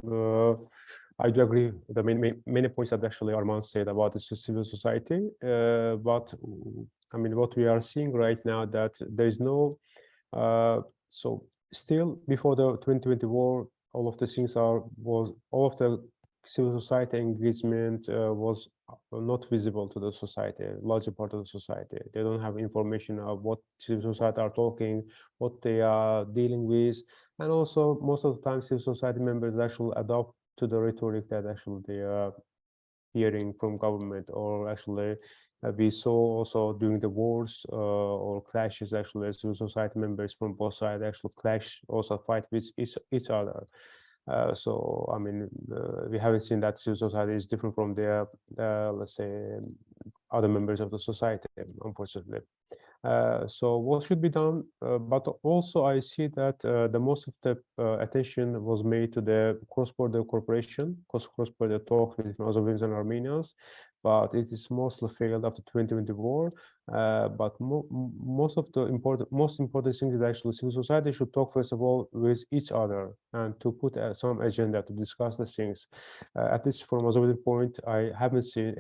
I do agree with the many points that actually Arman said about the civil society. But I mean, what we are seeing right now, that there is no so still before the 2020 war, all of the things all of the civil society engagement was not visible to the society, larger part of the society. They don't have information of what civil society are talking, what they are dealing with, and also most of the time civil society members actually adopt to the rhetoric that actually they are hearing from government, or actually we saw also during the wars or clashes, actually civil society members from both sides actually clash, also fight with each other. So I mean, we haven't seen that civil society is different from their let's say other members of the society, unfortunately. So what should be done? But also I see that the most of the attention was made to the cross-border cooperation, cross-border talks between Azerbaijanis and Armenians, but it is mostly failed after 2020 war. But most important thing is actually civil society should talk first of all with each other and to put some agenda to discuss the things. At least from Azerbaijan point, I haven't seen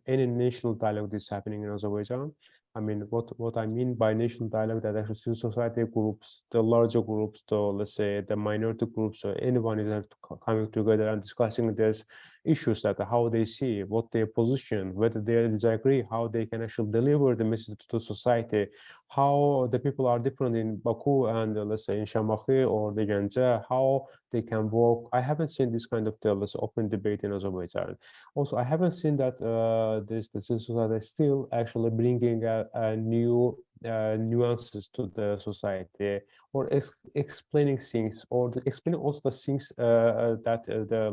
any national dialogue this happening in Azerbaijan. I mean, what I mean by national dialogue, that actually civil society groups, the larger groups, the, let's say, the minority groups, or anyone is coming together and discussing these issues, that how they see, what their position, whether they disagree, how they can actually deliver the message to society, how the people are different in Baku and let's say in Shamakhi or the Ganja, how they can work. I haven't seen this kind of let's say, open debate in Azerbaijan. Also, I haven't seen that the civil society still actually bringing a new nuances to the society, or explaining things, or explaining also the things that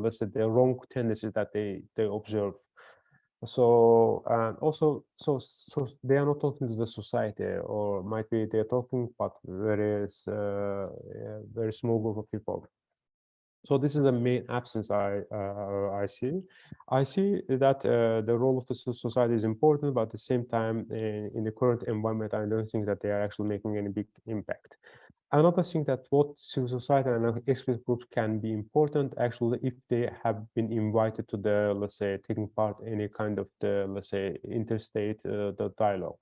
let's say the wrong tendencies that they observe. So and also so they are not talking to the society, or might be they're talking but very small group of people. So this is the main absence I see. I see that the role of the society is important, but at the same time, in the current environment, I don't think that they are actually making any big impact. Another thing that what civil society and expert groups can be important, actually, if they have been invited to the, let's say, taking part in any kind of the, let's say, interstate the dialogue.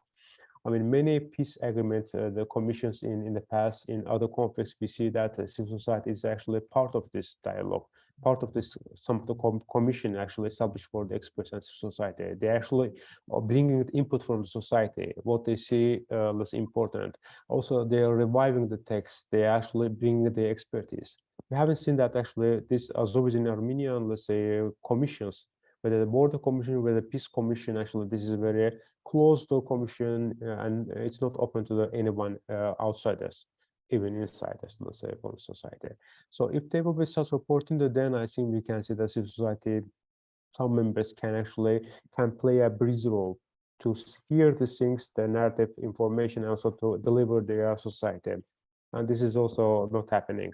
I mean, many peace agreements, the commissions in the past, in other conflicts, we see that civil society is actually part of this dialogue, part of this, some of the commission actually established for the experts and civil society. They actually are bringing input from the society, what they see less important. Also, they are reviving the text. They actually bring the expertise. We haven't seen that actually this Azerbaijani Armenian, let's say, commissions, whether the border commission, whether the peace commission, actually, this is a very closed door commission, and it's not open to anyone outsiders, even insiders, let's say, from society. So if there will be such opportunity, then I think we can see that civil society, some members can play a bridge role to hear the things, the narrative information, also to deliver their society. And this is also not happening.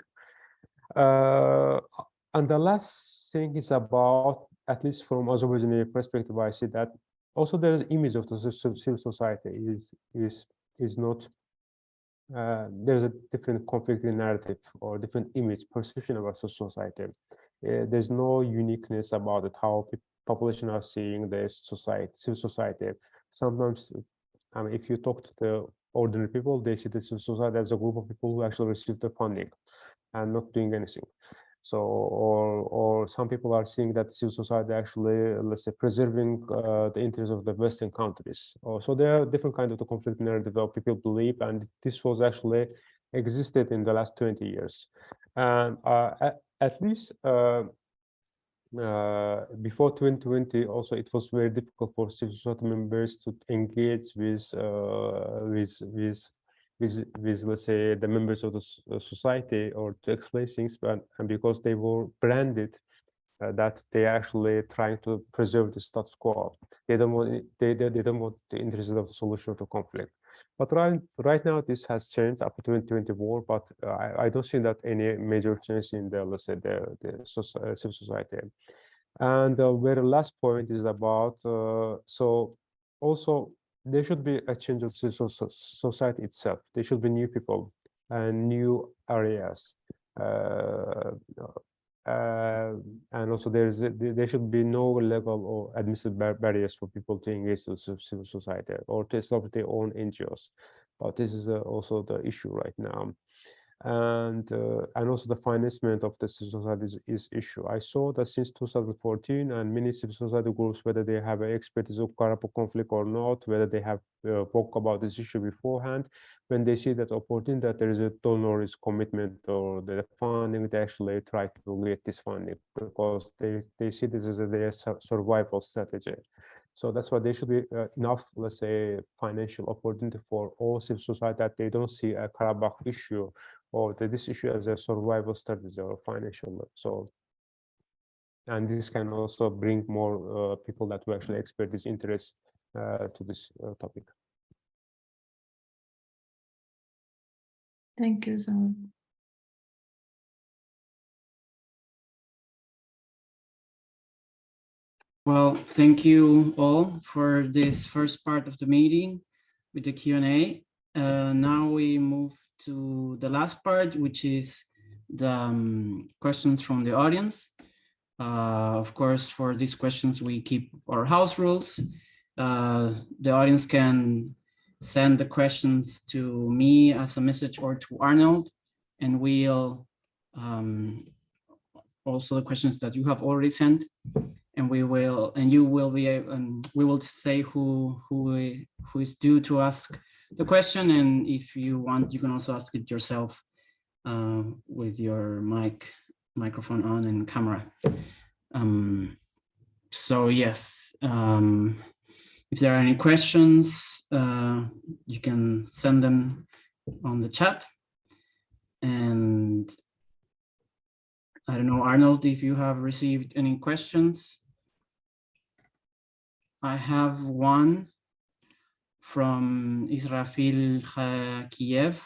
And the last thing is about, at least from Azerbaijani perspective, I see that also there is image of the civil society is not, there's a different conflicting narrative or different image perception about society. There's no uniqueness about it, how population are seeing the society, civil society. Sometimes, if you talk to the ordinary people, they see the civil society as a group of people who actually receive the funding and not doing anything. So, or some people are seeing that civil society actually, let's say, preserving the interests of the Western countries. So there are different kinds of the conflict narrative that people believe, and this was actually existed in the last 20 years. And at least before 2020, also it was very difficult for civil society members to engage with let's say the members of the society or to explain things, and because they were branded that they actually trying to preserve the status quo. They don't want they don't want the interest of the solution of the conflict. But right now this has changed after 2024. But I don't see that any major change in the, let's say, the civil society. And the very last point is about so also there should be a change of society itself. There should be new people and new areas. And also there should be no legal or administrative barriers for people to engage with civil society or to establish their own NGOs. But this is also the issue right now. And also the financement of the civil society is issue. I saw that since 2014, and many civil society groups, whether they have an expertise of Karabakh conflict or not, whether they have spoke about this issue beforehand, when they see that opportunity, that there is a donor's commitment or the funding, they actually try to get this funding because they see this as their survival strategy. So that's why there should be enough, let's say, financial opportunity for all civil society, that they don't see a Karabakh issue or this issue as a survival strategy or financial. So, and this can also bring more people that will actually expert this interest to this topic.
Thank you, Zaur.
Well, thank you all for this first part of the meeting with the Q&A. Now we move to the last part, which is the questions from the audience. Of course, for these questions, we keep our house rules. The audience can send the questions to me as a message or to Arnold, and we'll also the questions that you have already sent, and we will say who is due to ask the question, and if you want, you can also ask it yourself with your microphone on and camera. So yes, if there are any questions, you can send them on the chat. And I don't know, Arnold, if you have received any questions. I have one from Israel Kiev.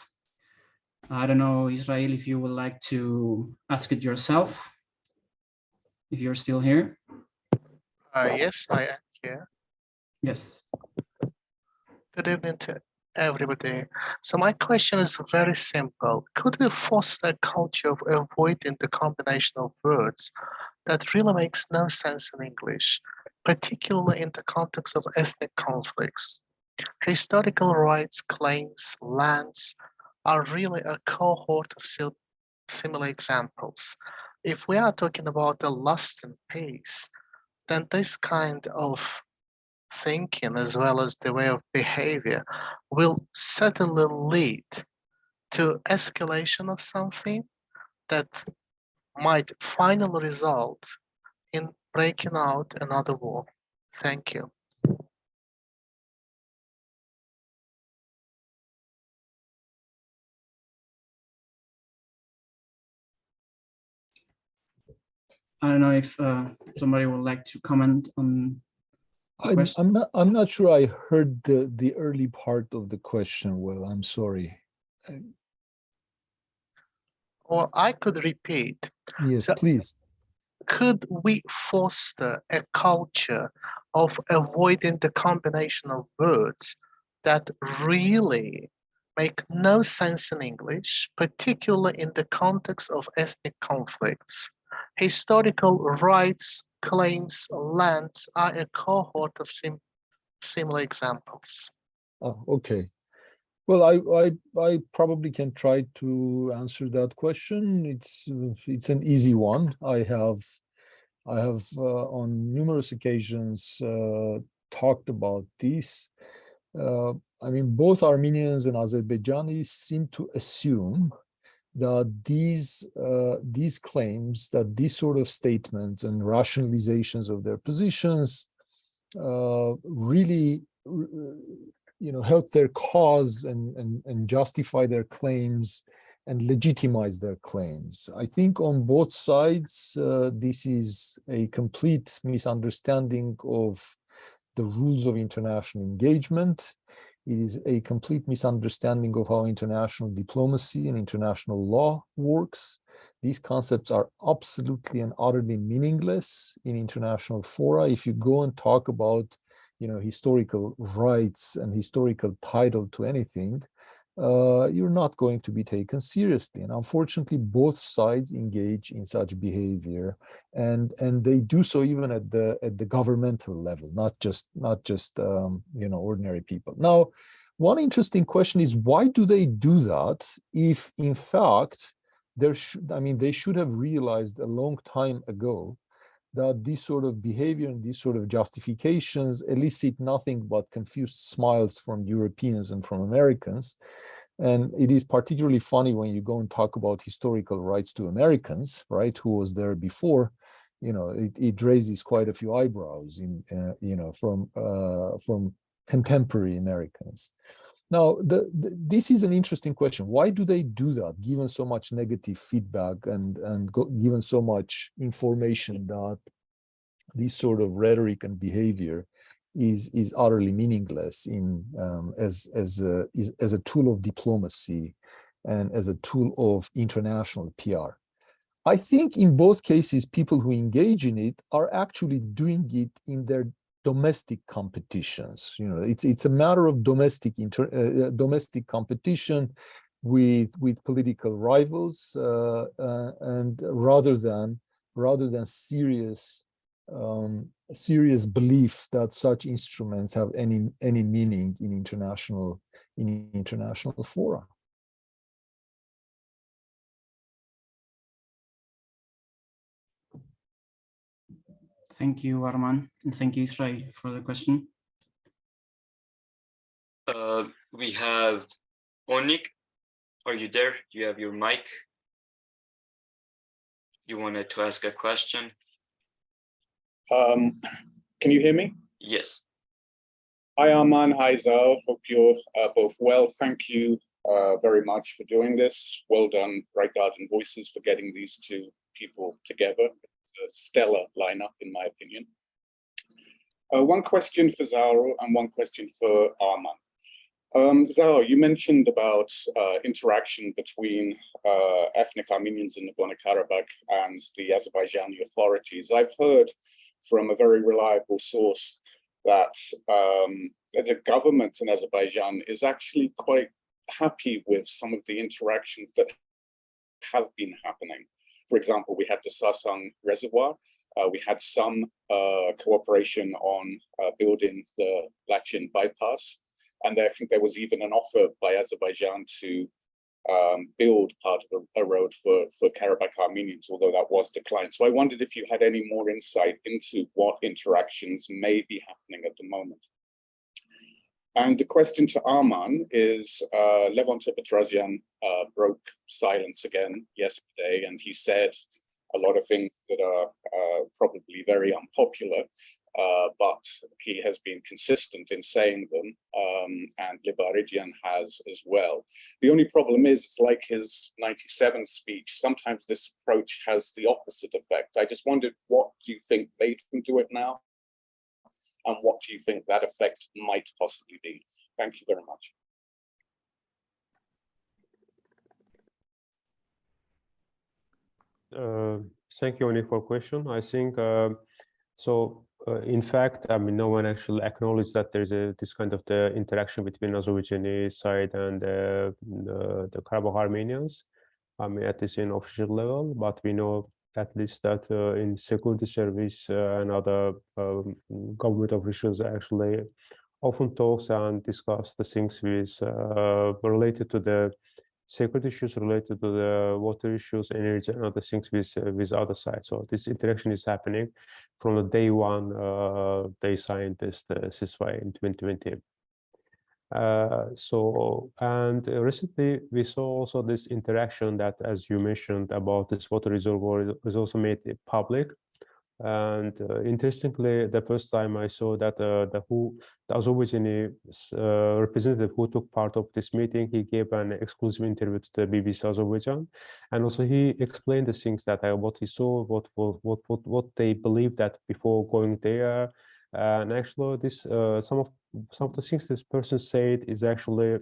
I don't know, Israel, if you would like to ask it yourself, if you're still here.
Yes, I am here.
Yes.
Good evening to everybody. So my question is very simple. Could we foster a culture of avoiding the combination of words that really makes no sense in English, particularly in the context of ethnic conflicts? Historical rights claims, lands are really a cohort of similar examples. If we are talking about the lost in peace, then this kind of thinking as well as the way of behavior will certainly lead to escalation of something that might finally result in breaking out another war. Thank you.
I don't know if somebody would like to comment on the question.
I'm not sure I heard the early part of the question well. I'm sorry.
Well, I could repeat.
Yes,
So,
please.
could we foster a culture of avoiding the combination of words that really make no sense in English, particularly in the context of ethnic conflicts? Historical rights, claims, lands are a cohort of similar examples.
Oh, okay. Well, I probably can try to answer that question. It's an easy one. I have on numerous occasions talked about this. I mean, both Armenians and Azerbaijanis seem to assume that these claims, that these sort of statements and rationalizations of their positions really, help their cause and justify their claims and legitimize their claims. I think on both sides, this is a complete misunderstanding of the rules of international engagement. It is a complete misunderstanding of how international diplomacy and international law works. These concepts are absolutely and utterly meaningless in international fora. If you go and talk about, historical rights and historical title to anything, you're not going to be taken seriously. And unfortunately, both sides engage in such behavior, and they do so even at the governmental level, not just ordinary people. Now, one interesting question is, why do they do that if in fact they should have realized a long time ago that this sort of behavior and these sort of justifications elicit nothing but confused smiles from Europeans and from Americans. And it is particularly funny when you go and talk about historical rights to Americans, right, who was there before. It raises quite a few eyebrows from contemporary Americans. Now, this is an interesting question. Why do they do that, given so much negative feedback and given so much information that this sort of rhetoric and behavior is utterly meaningless as a tool of diplomacy and as a tool of international PR? I think in both cases, people who engage in it are actually doing it in their domestic competitions. It's a matter of domestic competition with political rivals, and rather than serious belief that such instruments have any meaning in international fora.
Thank you, Arman, and thank you, Israel, for the question.
We have Onik. Are you there? You have your mic. You wanted to ask a question?
Can you hear me?
Yes.
Hi, Arman. Hi, Zaur. Hope you're both well. Thank you very much for doing this. Well done, Right Garden Voices, for getting these two people together. A stellar lineup, in my opinion. One question for Zaur and one question for Arman. Zaur, you mentioned about interaction between ethnic Armenians in Nagorno-Karabakh and the Azerbaijani authorities. I've heard from a very reliable source that the government in Azerbaijan is actually quite happy with some of the interactions that have been happening. For example, we had the Sasang Reservoir. We had some cooperation on building the Lachin bypass. And I think there was even an offer by Azerbaijan to build part of a road for Karabakh Armenians, although that was declined. So I wondered if you had any more insight into what interactions may be happening at the moment. And the question to Arman is, Levon Petrosyan broke silence again yesterday, and he said a lot of things that are probably very unpopular, but he has been consistent in saying them, and Grigoryan has as well. The only problem is, it's like his 97 speech, sometimes this approach has the opposite effect. I just wondered, what do you think made him do it now? And what do you think that effect might possibly be? Thank you very much.
Thank you, Oni, for question. I think in fact, I mean, no one actually acknowledged that there's this kind of the interaction between Azerbaijani side and the Karabakh Armenians. I mean, at least in official level, but we know at least that in security service and other government officials actually often talks and discuss the things with related to the security issues, related to the water issues, energy, and other things with other sides. So this interaction is happening from the day one they signed this ceasefire in 2020. Recently we saw also this interaction that, as you mentioned, about this water reservoir was also made public. And interestingly, the first time I saw that the Azerbaijani representative who took part of this meeting, he gave an exclusive interview to the BBC Azerbaijan, and also he explained the things that what he saw, what they believed that before going there. And actually, this some of the things this person said is actually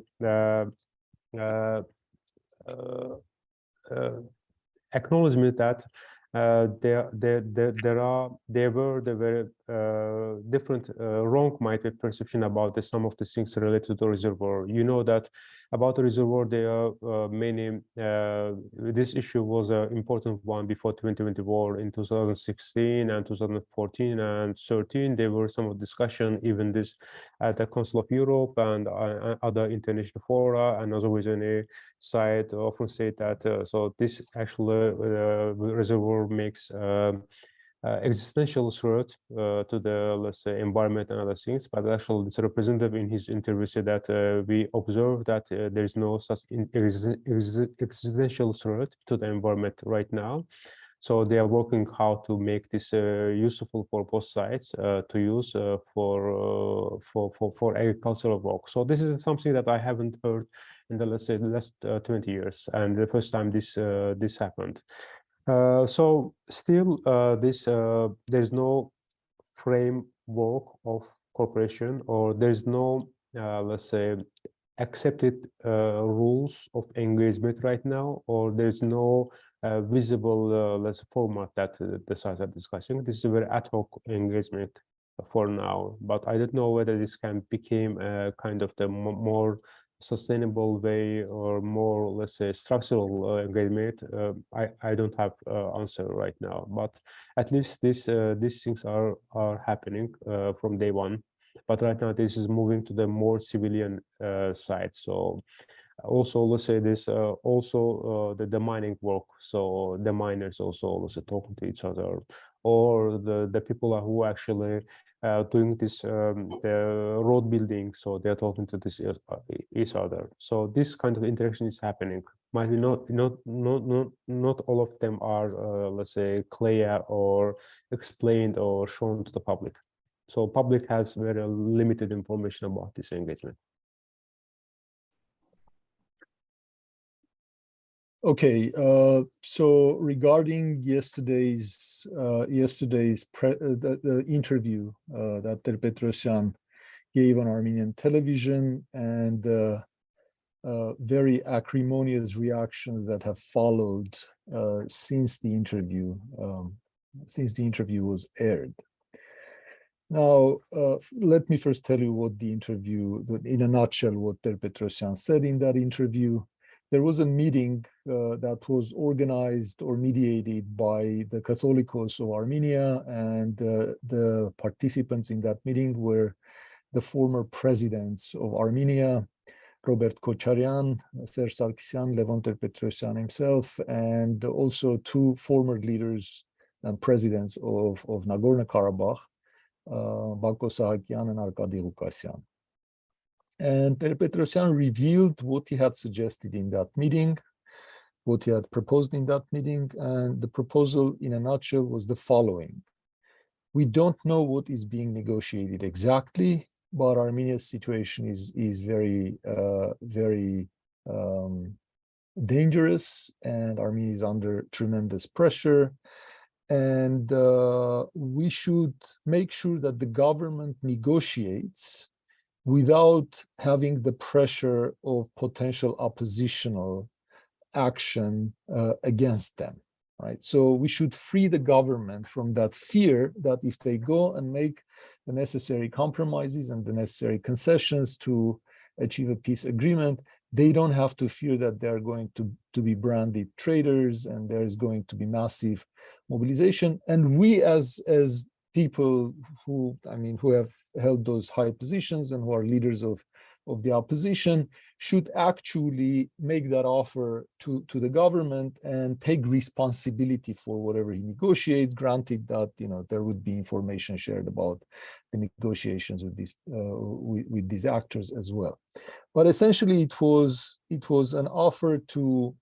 acknowledgement that there were different wrong-minded perception about some of the things related to the reservoir. You know that about the reservoir, there are many. This issue was an important one before 2020 war in 2016 and 2014 and 13. There were some of discussion, even this at the Council of Europe and other international fora, and Azerbaijani side often say that so this actually reservoir makes existential threat to the, let's say, environment and other things. But actually, this representative in his interview said that we observe that there is no such existential threat to the environment right now. So they are working how to make this useful for both sides to use for agricultural work. So this is something that I haven't heard in the, let's say, the last 20 years, and the first time this happened. So still, there's no framework of cooperation, or there's no, let's say, accepted rules of engagement right now, or there's no visible, let's say, format that the sides are discussing. This is a very ad hoc engagement for now, but I don't know whether this can become a kind of the more sustainable way or more, let's say, structural engagement. I don't have answer right now, but at least these things are happening from day one. But right now this is moving to the more civilian side. So also, let's say this also the mining work. So the miners also, let's say, talking to each other, or the people who actually doing this the road building, so they're talking to this each other. So this kind of interaction is happening. Might be not all of them are let's say clear or explained or shown to the public. So public has very limited information about this engagement.
Okay, so regarding yesterday's the interview that Ter-Petrosyan gave on Armenian television, and very acrimonious reactions that have followed since the interview was aired. Now, let me first tell you what the interview, in a nutshell, what Ter-Petrosyan said in that interview. There was a meeting that was organized or mediated by the Catholicos of Armenia, and the participants in that meeting were the former presidents of Armenia, Robert Kocharyan, Serge Sarkisyan, Levon Ter-Petrosyan himself, and also two former leaders and presidents of Nagorno-Karabakh, Bako Sahakyan and Arkady Ghukasyan. And Ter-Petrosyan revealed what he had suggested in that meeting, what he had proposed in that meeting, and the proposal in a nutshell was the following. We don't know what is being negotiated exactly, but Armenia's situation is very dangerous, and Armenia is under tremendous pressure. And we should make sure that the government negotiates without having the pressure of potential oppositional action against them. right? So we should free the government from that fear that if they go and make the necessary compromises and the necessary concessions to achieve a peace agreement, they don't have to fear that they're going to be branded traitors and there's going to be massive mobilization. And we as people who have held those high positions and who are leaders of the opposition should actually make that offer to the government and take responsibility for whatever he negotiates, granted that there would be information shared about the negotiations with these actors as well. But essentially it was an offer to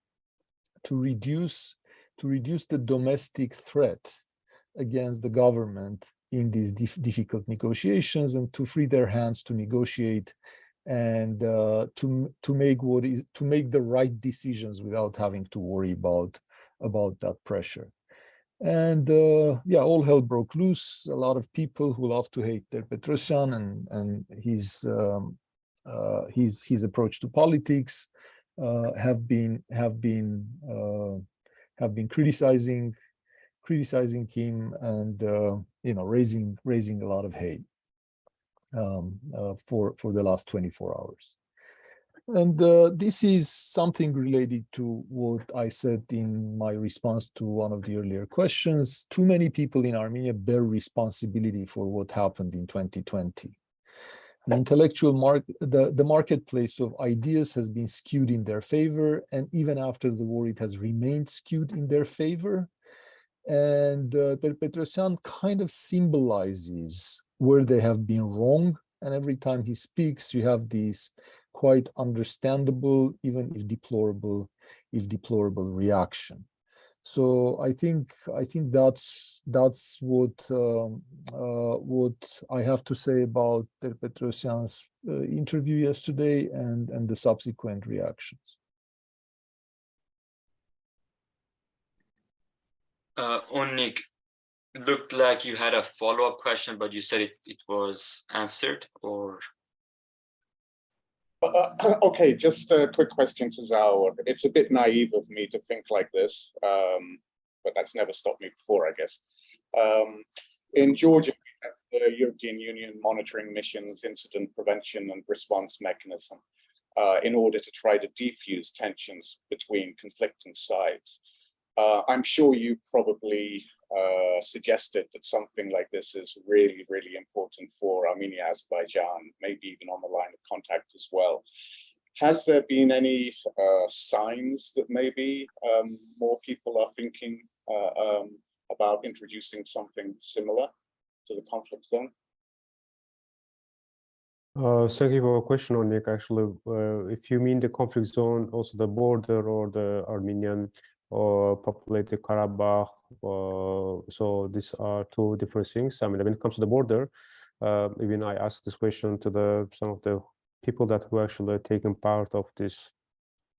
reduce the domestic threat against the government in these difficult negotiations and to free their hands to negotiate and to make the right decisions without having to worry about that pressure. And all hell broke loose. A lot of people who love to hate their Petrosyan and his approach to politics have been criticizing him and raising a lot of hate for the last 24 hours. And this is something related to what I said in my response to one of the earlier questions. Too many people in Armenia bear responsibility for what happened in 2020. The intellectual the marketplace of ideas has been skewed in their favor, and even after the war, it has remained skewed in their favor. And Petrosyan kind of symbolizes where they have been wrong. And every time he speaks, you have these quite understandable, even if deplorable reaction. So I think that's what I have to say about Petrosyan's interview yesterday and the subsequent reactions.
Unnik, looked like you had a follow-up question, but you said it was answered, or?
Okay, just a quick question to Zaur. It's a bit naive of me to think like this, but that's never stopped me before, I guess. In Georgia, we have the European Union monitoring missions, incident prevention and response mechanism, in order to try to defuse tensions between conflicting sides. I'm sure you probably suggested that something like this is really, really important for Armenia-Azerbaijan, maybe even on the line of contact as well. Has there been any signs that maybe more people are thinking about introducing something similar to the conflict zone?
Thank you for your question, Unnik. Actually, if you mean the conflict zone, also the border or the Armenian or populated Karabakh, so these are two different things. I mean, when it comes to the border, even I asked this question to some of the people that were actually taking part of this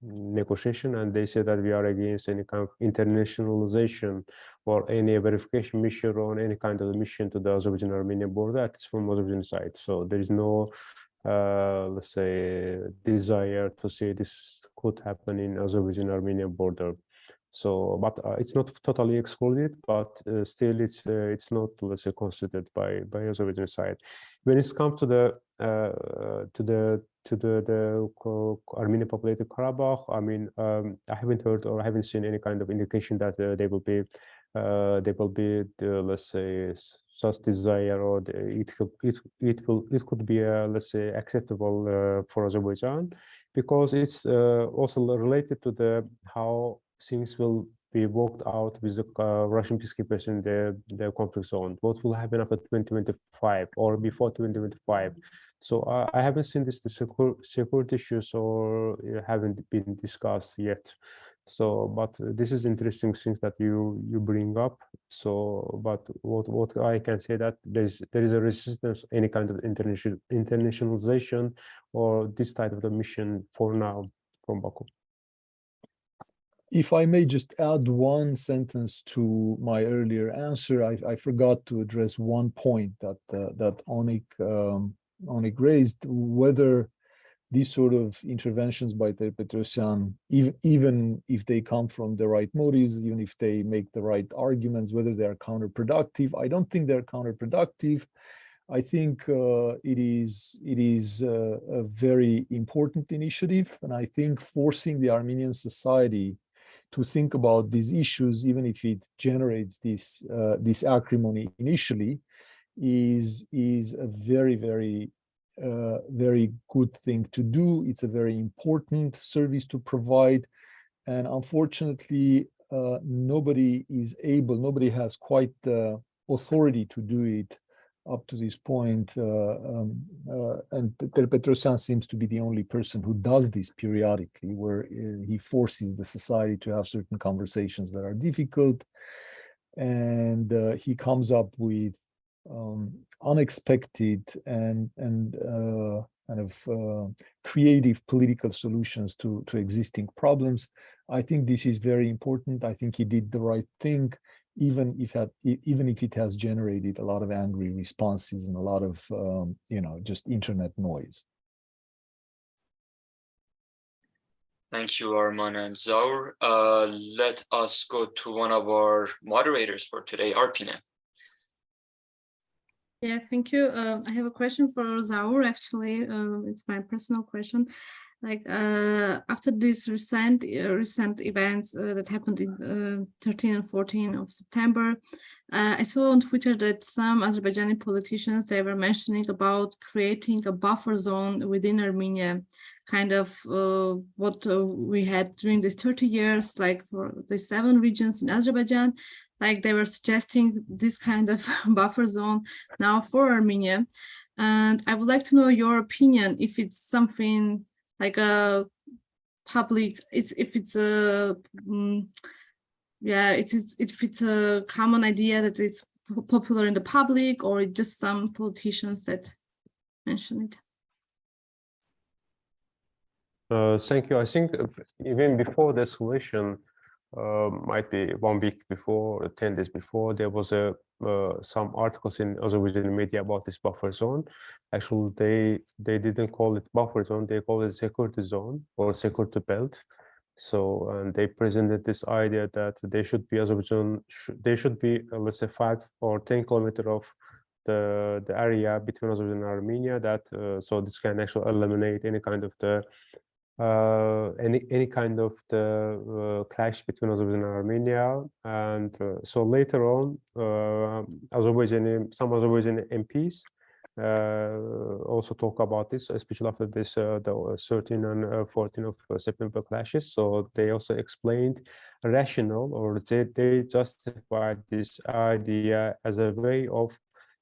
negotiation, and they said that we are against any kind of internationalization or any verification mission or any kind of mission to the Azerbaijan-Armenian border. It's from Azerbaijan side, so there is no let's say desire to say this could happen in Azerbaijan-Armenian border. So, but it's not totally excluded, but still it's not, let's say, considered by Azerbaijan side. When it comes to the Armenian populated Karabakh, I mean, I haven't heard or I haven't seen any kind of indication that they will be let's say such desire, or it could be let's say acceptable for Azerbaijan, because it's also related to how things will be worked out with the Russian peacekeepers in the conflict zone. What will happen after 2025 or before 2025? So I haven't seen the security issues or haven't been discussed yet. So, but this is interesting things that you bring up. So, but what I can say that there is a resistance any kind of internationalization or this type of the mission for now from Baku.
If I may just add one sentence to my earlier answer, I forgot to address one point that Unnik raised, whether these sort of interventions by Ter-Petrosyan, even if they come from the right motives, even if they make the right arguments, whether they are counterproductive, I don't think they're counterproductive. I think it is a very important initiative, and I think forcing the Armenian society to think about these issues, even if it generates this acrimony initially, is a very good thing to do. It's a very important service to provide, and unfortunately, nobody has quite the authority to do it up to this point, and Ter-Petrosyan seems to be the only person who does this periodically, where he forces the society to have certain conversations that are difficult, and he comes up with unexpected and kind of creative political solutions to existing problems. I think this is very important. I think he did the right thing, even if it has generated a lot of angry responses and a lot of just internet noise.
Thank you, Arman and Zaur. Let us go to one of our moderators for today, Arpine.
Yeah, thank you. I have a question for Zaur, actually. It's my personal question. Like after these recent events that happened in 13 and 14 of September, I saw on Twitter that some Azerbaijani politicians, they were mentioning about creating a buffer zone within Armenia, kind of what we had during these 30 years, like for the 7 regions in Azerbaijan. Like they were suggesting this kind of buffer zone now for Armenia. And I would like to know your opinion, if it's something like a public, if it's a common idea that it's popular in the public, or just some politicians that mention it.
Thank you. I think even before the escalation, might be 1 week before, or 10 days before, there was some articles in Azerbaijani media about this buffer zone. Actually, they didn't call it buffer zone; they call it security zone or security belt. So, and they presented this idea that they should be Azerbaijan. They should be, let's say, 5 or 10 kilometers of the area between Azerbaijan and Armenia. That so this can actually eliminate any kind of the clash between Azerbaijan and Armenia. And so later on, some Azerbaijani MPs also talk about this, especially after this the 13 and 14 of September clashes. So they also explained rational, or they justified this idea as a way of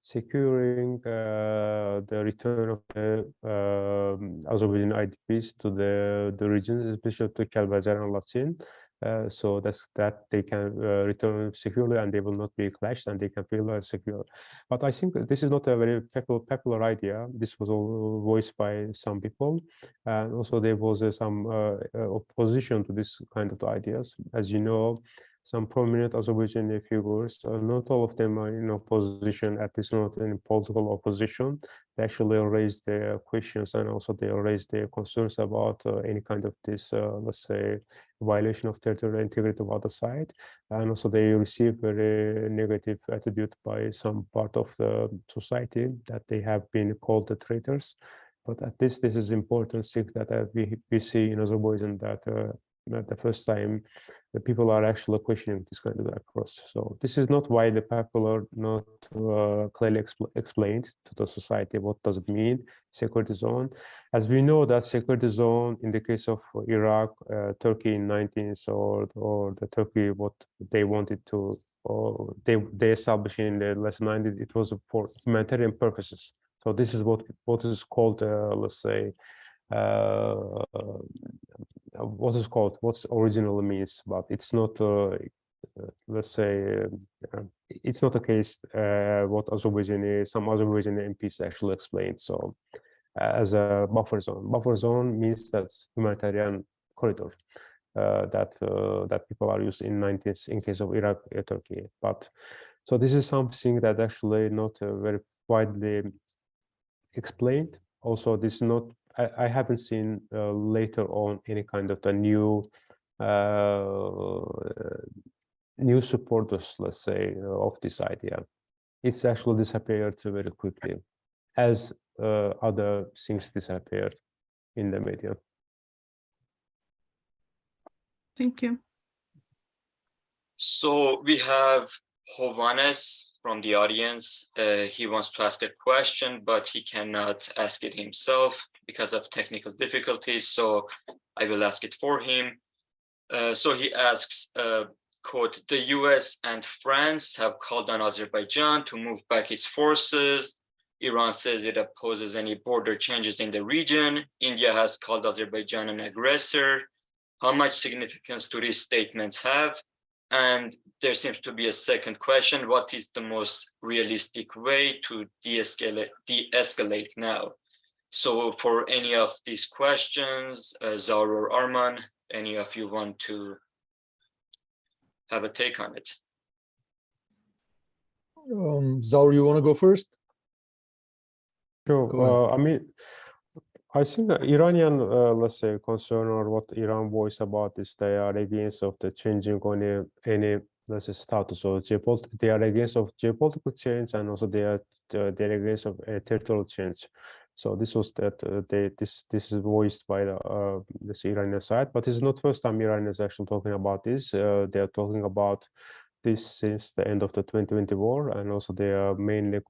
securing the return of the Azerbaijani IDPs to the regions, especially to Kelbajar and Latsin. So that they can return securely, and they will not be clashed, and they can feel secure. But I think this is not a very popular idea. This was all voiced by some people, and also there was some opposition to this kind of ideas. As you know, some prominent Azerbaijani figures, not all of them are in opposition, at least not in political opposition. They actually raised their questions, and also they raised their concerns about any kind of this, let's say, violation of territorial integrity of other side. And also they received very negative attitude by some part of the society, that they have been called the traitors. But at least this is important thing that we see in Azerbaijan, that the first time the people are actually questioning this kind of approach. So this is not why the people are not clearly explained to the society what does it mean, security zone. As we know that security zone in the case of Iraq, Turkey in 19th, or the Turkey, what they wanted to, or they established in the last 90s, it was for humanitarian purposes. So this is what is called, let's say, what's original means, but it's not let's say it's not a case what some Azerbaijani MPs actually explained. So as a buffer zone means that's humanitarian corridor that people are used in 90s in case of Iraq, Turkey. But so this is something that actually not very widely explained. Also, this is not I haven't seen later on any kind of the new new supporters, let's say, of this idea. It's actually disappeared very quickly, as other things disappeared in the media.
Thank you.
So we have Jovanes from the audience. He wants to ask a question, but he cannot ask it himself because of technical difficulties. So I will ask it for him. So he asks, quote, the US and France have called on Azerbaijan to move back its forces. Iran says it opposes any border changes in the region. India has called Azerbaijan an aggressor. How much significance do these statements have? And there seems to be a second question. What is the most realistic way to de-escalate now? So for any of these questions, Zaur or Arman, any of you want to have a take on it?
Zaur, you want to go first?
Sure. I mean, I think the Iranian, let's say, concern or what Iran voice about this, they are against of the changing on any let's say, status or they are against of geopolitical change, and also they're against of territorial change. So this was that this is voiced by the this Iranian side, but it's not first time Iran is actually talking about this. They are talking about this since the end of the 2020 war, and also they are mainly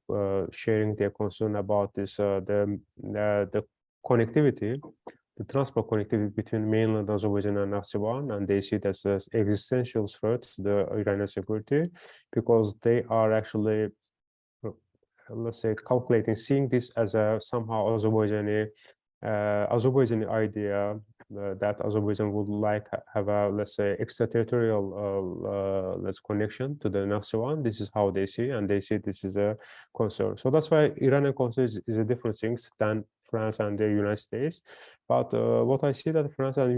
sharing their concern about this the connectivity, the transport connectivity between mainland Azerbaijan and Azerbaijan, and they see it as an existential threat to the Iranian security, because they are actually, let's say, seeing this as a somehow Azerbaijani idea that Azerbaijan would like have a, let's say, extraterritorial connection to the Azerbaijan. This is how they see, and they see this is a concern. So that's why Iranian concern is a different things than France and the United States. But what I see that France and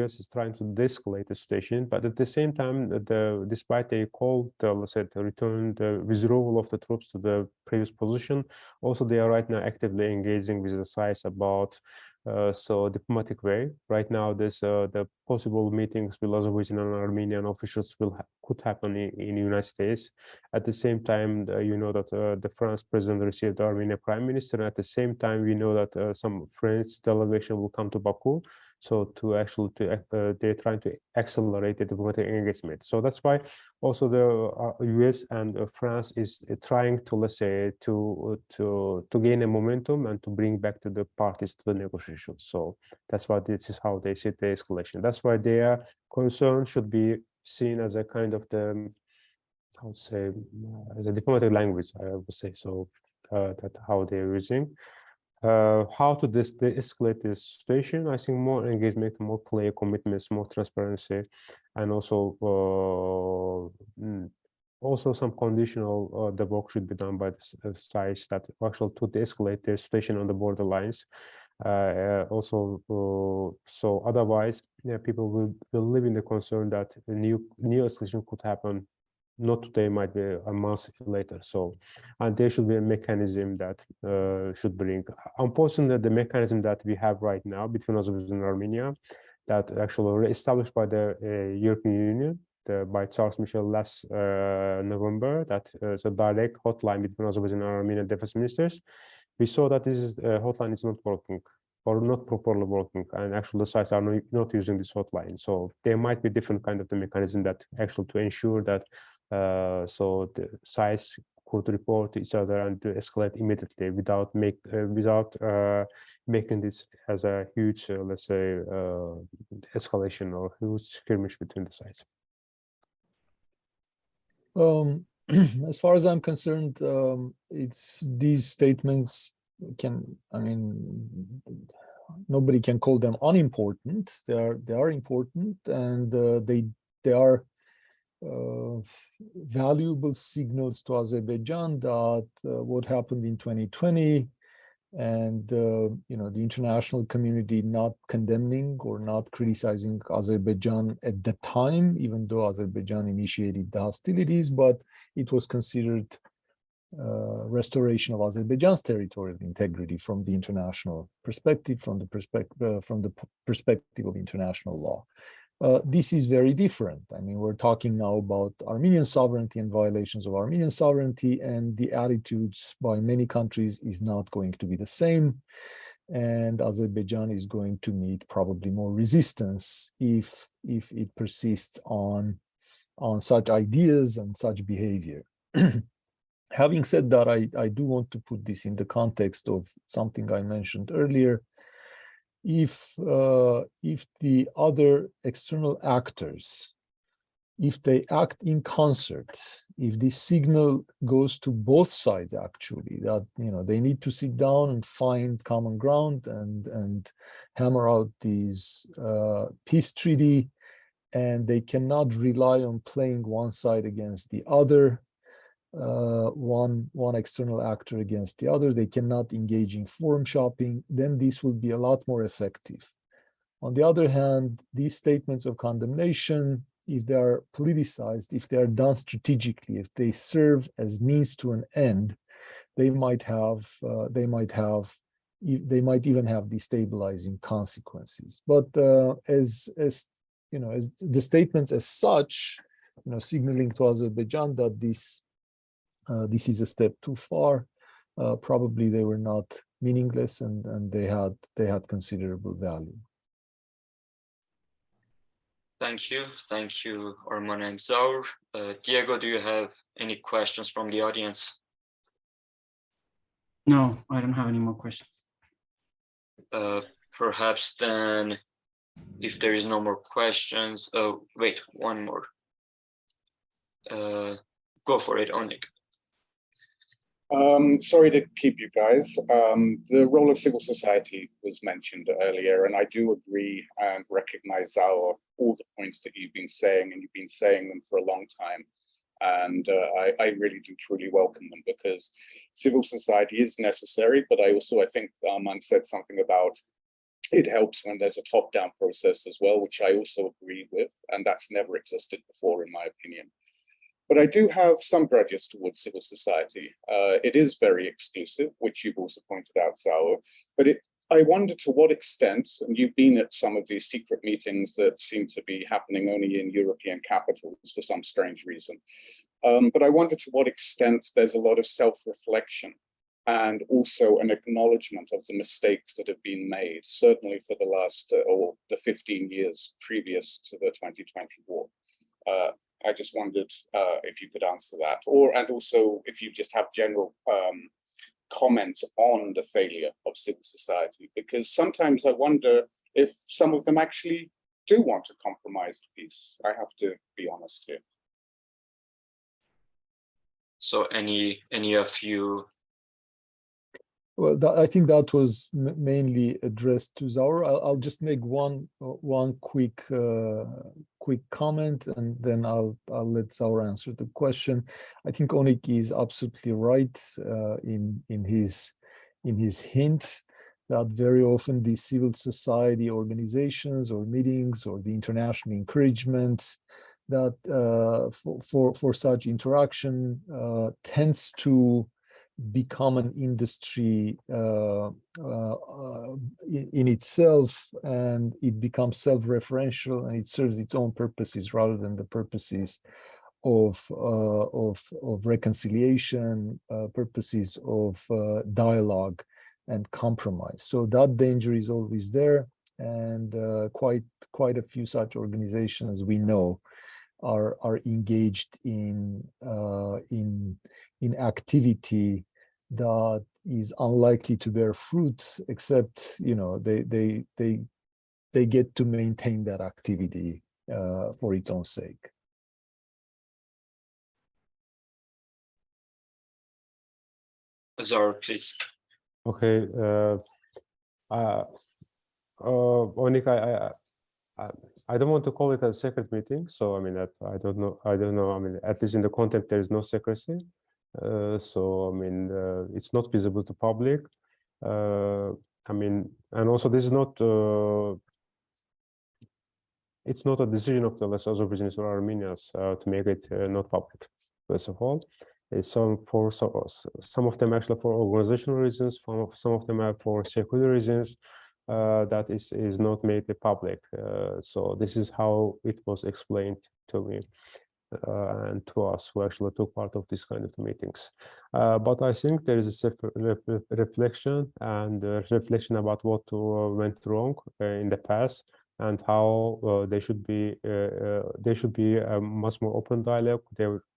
US is trying to de-escalate the situation, but at the same time, despite they called, let's say, the withdrawal of the troops to the previous position, also they are right now actively engaging with the sides about diplomatic way. Right now, there's the possible meetings with Azerbaijan and Armenian officials could happen in the United States. At the same time, you know that the France president received the Armenian prime minister. And at the same time, we know that some French delegation will come to Baku. So they're trying to accelerate the diplomatic engagement. So that's why also the US and France is trying to, let's say, to gain a momentum and to bring back to the parties to the negotiations. So that's why this is how they see the escalation. That's why their concern should be seen as a kind of the, I would say, as a diplomatic language, I would say. So that how they're using. How to de-escalate this situation? I think more engagement, more clear commitments, more transparency, and also some conditional the work should be done by the sides that actually to de-escalate the situation on the borderlines. So otherwise, people will live in the concern that a new escalation could happen. Not today, might be a month later. So, and there should be a mechanism that should bring. Unfortunately, the mechanism that we have right now between Azerbaijan and Armenia, that actually established by the European Union, by Charles Michel last November, that is a direct hotline between Azerbaijan and Armenian defense ministers. We saw that this hotline is not working, or not properly working, and actually the sites are not using this hotline. So there might be different kind of the mechanism that actually to ensure that so the sides could report to each other and to escalate immediately without making this as a huge, let's say, escalation or huge skirmish between the sides.
As far as I'm concerned, it's these statements nobody can call them unimportant. They are important, and they are valuable signals to Azerbaijan that what happened in 2020 and the international community not condemning or not criticizing Azerbaijan at the time, even though Azerbaijan initiated the hostilities, but it was considered restoration of Azerbaijan's territorial integrity from the international perspective, from the perspective of international law. This is very different. I mean, we're talking now about Armenian sovereignty and violations of Armenian sovereignty, and the attitudes by many countries is not going to be the same. And Azerbaijan is going to meet probably more resistance if it persists on such ideas and such behavior. Having said that, I do want to put this in the context of something I mentioned earlier. If the other external actors, if they act in concert, if this signal goes to both sides, actually, that they need to sit down and find common ground and hammer out these peace treaty, and they cannot rely on playing one side against the other, one external actor against the other, they cannot engage in forum shopping, then this will be a lot more effective. On the other hand, these statements of condemnation, if they are politicized, if they are done strategically, if they serve as means to an end, they might even have destabilizing consequences. But as the statements as such, signaling to Azerbaijan that this is a step too far, probably they were not meaningless, and they had considerable value.
Thank you, Arman and Zaur. Diego, do you have any questions from the audience?
No, I don't have any more questions.
Perhaps then, if there is no more questions, oh wait, one more. Go for it, Onik.
Sorry to keep you guys. The role of civil society was mentioned earlier, and I do agree and recognize all the points that you've been saying, and you've been saying them for a long time. And I really do truly welcome them, because civil society is necessary, but I think Arman said something about it helps when there's a top-down process as well, which I also agree with, and that's never existed before, in my opinion. But I do have some grudges towards civil society. It is very exclusive, which you've also pointed out, Zaur, but I wonder to what extent, and you've been at some of these secret meetings that seem to be happening only in European capitals for some strange reason, but I wonder to what extent there's a lot of self-reflection and also an acknowledgement of the mistakes that have been made, certainly for the last, or the 15 years previous to the 2020 war. I just wondered if you could answer that, and also if you just have general comments on the failure of civil society, because sometimes I wonder if some of them actually do want a compromised peace. I have to be honest here.
So any of you?
Well, I think that was mainly addressed to Zaur. I'll just make one quick comment, and then I'll let Zaur answer the question. I think Onik is absolutely right in his hint that very often the civil society organizations or meetings or the international encouragement that for such interaction tends to become an industry in itself, and it becomes self-referential, and it serves its own purposes rather than the purposes of reconciliation, purposes of dialogue and compromise. So that danger is always there, and quite a few such organizations we know are engaged in activity that is unlikely to bear fruit, except they get to maintain that activity for its own sake.
Zaur, please.
Okay. Onik, I don't want to call it a secret meeting, so I mean that I don't know. I mean, at least in the content there is no secrecy. So I mean, it's not visible to public. I mean, and also this is not. It's not a decision of the less Azerbaijanis or Armenians to make it not public, first of all. Some of them actually for organizational reasons, some of them are for security reasons, that is not made public. So this is how it was explained to me and to us who actually took part of this kind of meetings. But I think there is a reflection and reflection about what went wrong in the past, and how there should be a much more open dialogue.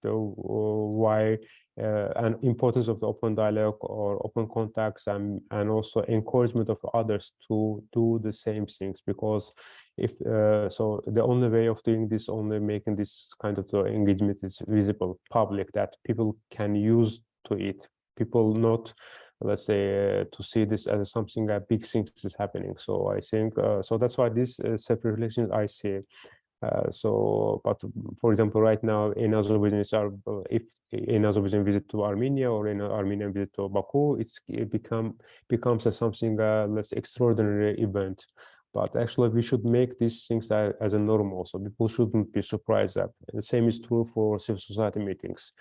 Why and importance of the open dialogue or open contacts, and also encouragement of others to do the same things, because if so the only way of doing this, only making this kind of engagement is visible, public, that people can use to it, people not, let's say, to see this as something that big things is happening. So I think so that's why this separate relations I see. But for example, right now in Azerbaijan, if in Azerbaijan visit to Armenia or in Armenian visit to Baku, it becomes something less extraordinary event. But actually, we should make these things as a normal, so people shouldn't be surprised that. The same is true for civil society meetings.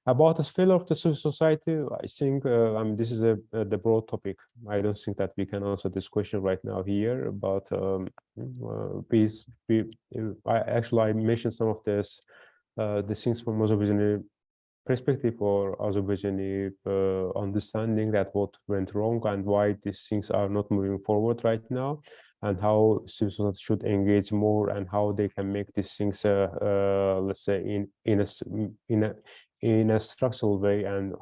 About the failure of the civil society, I think I mean, this is the broad topic. I don't think that we can answer this question right now here, but I mentioned some of this, the things from Azerbaijani perspective or Azerbaijani understanding that what went wrong and why these things are not moving forward right now, and how civil society should engage more, and how they can make these things, let's say, in a structural way, and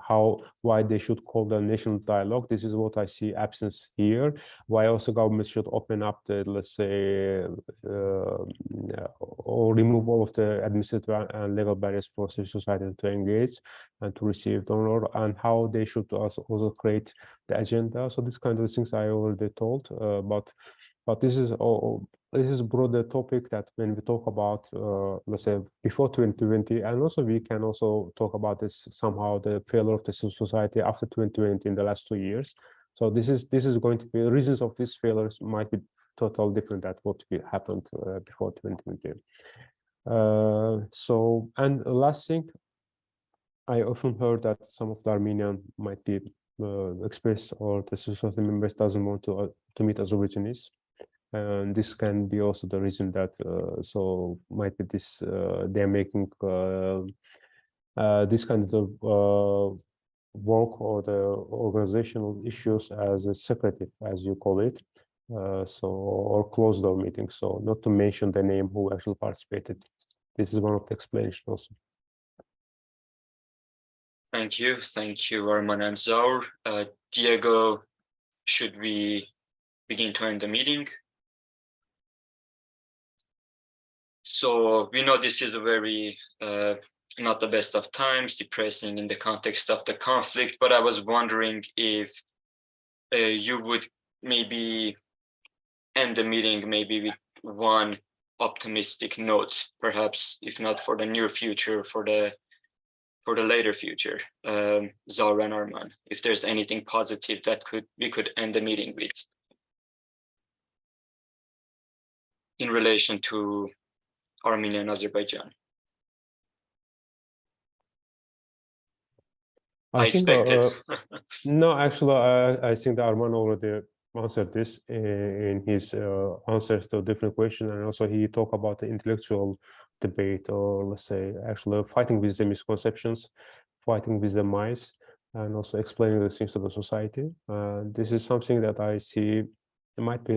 why they should call the national dialogue. This is what I see absence here. Why also governments should open up the, let's say, or remove all of the administrative and legal barriers for civil society to engage and to receive donor, and how they should also create the agenda. So this kind of things I already told, but this is a broader topic that when we talk about, let's say, before 2020, and also we can also talk about this somehow, the failure of the civil society after 2020 in the last 2 years. So this is going to be the reasons of these failures might be totally different than what happened before 2020. So, and last thing, I often heard that some of the Armenian might be expressed, or the civil society members doesn't want to meet Azerbaijanis. And this can be also the reason that so might be this they're making this kind of work or the organizational issues as a secretive, as you call it, so, or closed door meeting. So not to mention the name who actually participated. This is one of the explanations also.
Thank you, Arman and Zaur. Diego, should we begin to end the meeting? So we know this is a very not the best of times, depressing in the context of the conflict, but I was wondering if you would maybe end the meeting maybe with one optimistic note, perhaps, if not for the near future, for the later future, Zaur and Arman, if there's anything positive that we could end the meeting with in relation to Armenia and Azerbaijan. I expected.
No, actually, I think that Arman already answered this in his answers to different questions, and also he talked about the intellectual debate, or let's say, actually fighting with the misconceptions, fighting with the myths, and also explaining the things to the society. This is something that I see it might be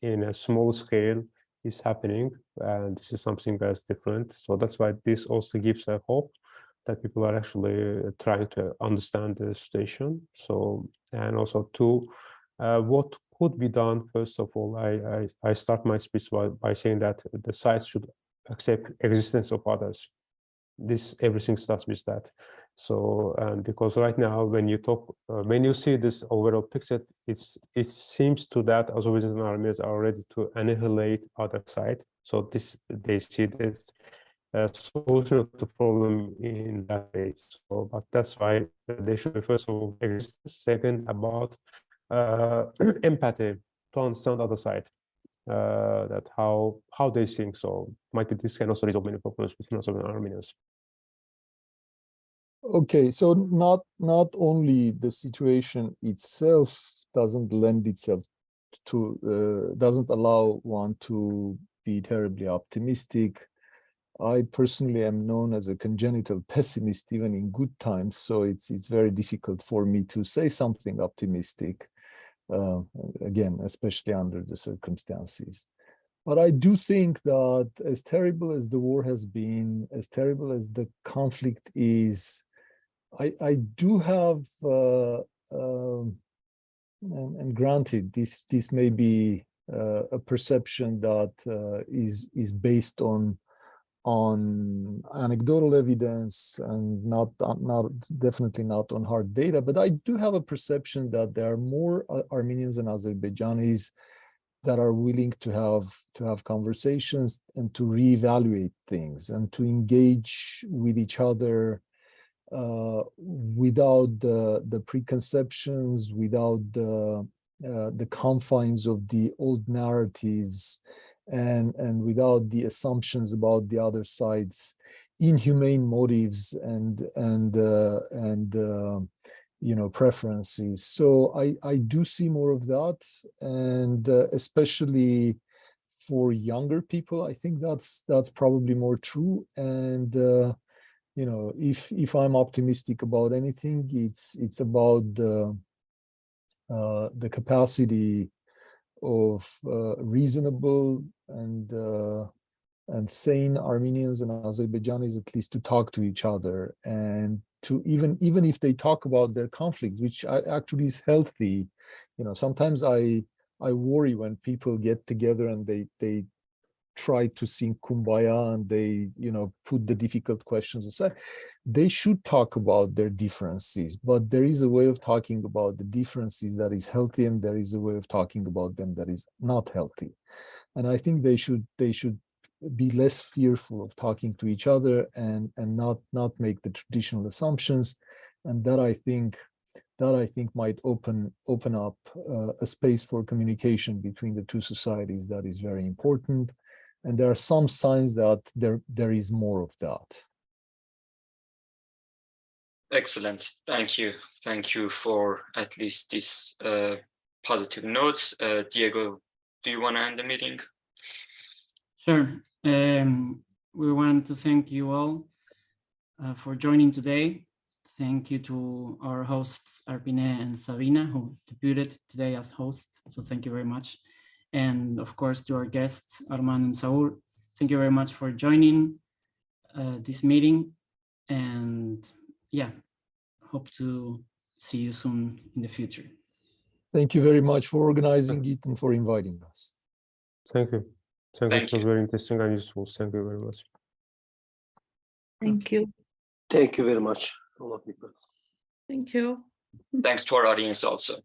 in a small scale is happening, and this is something that's different. So that's why this also gives a hope that people are actually trying to understand the situation. So, and also to what could be done. First of all, I start my speech by saying that the sides should accept existence of others. Everything starts with that. So, and because right now, when you talk, when you see this overall picture, it seems to that Azerbaijan armies are ready to annihilate other side. So they see this solution of the problem in that way. So, but that's why they should be first of all exist. Second, about empathy, to understand the other side. That how they think. So might be this can also resolve many problems between Azerbaijan and Armenians.
Okay, so not only the situation itself doesn't lend itself to doesn't allow one to be terribly optimistic. I personally am known as a congenital pessimist even in good times, so it's very difficult for me to say something optimistic, again, especially under the circumstances. But I do think that as terrible as the war has been, as terrible as the conflict is, I do have, and granted, this may be a perception that is based on anecdotal evidence and definitely not on hard data, but I do have a perception that there are more Armenians and Azerbaijanis that are willing to have conversations and to reevaluate things and to engage with each other without the preconceptions, without the confines of the old narratives, and without the assumptions about the other side's inhumane motives and preferences. So I do see more of that, and especially for younger people, I think that's probably more true. And if I'm optimistic about anything, it's about the capacity of reasonable and sane Armenians and Azerbaijanis, at least, to talk to each other, and to even if they talk about their conflicts, which actually is healthy. Sometimes I worry when people get together and they try to sing Kumbaya and they put the difficult questions aside. They should talk about their differences, but there is a way of talking about the differences that is healthy, and there is a way of talking about them that is not healthy. And I think they should be less fearful of talking to each other and not make the traditional assumptions. And that I think might open up a space for communication between the two societies that is very important. And there are some signs that there is more of that.
Excellent. Thank you. Thank you for at least these positive notes. Diego, do you want to end the meeting?
Sure. We want to thank you all for joining today. Thank you to our hosts, Arpine and Sabina, who debuted today as hosts. So thank you very much. And of course, to our guests, Arman and Zaur, thank you very much for joining this meeting. And yeah, hope to see you soon in the future.
Thank you very much for organizing it and for inviting us.
Thank you. Thank you. It was
you.
very interesting and useful. Thank you very much.
Thank you.
Thank you very much, all of you.
Thank you.
Thanks to our audience also.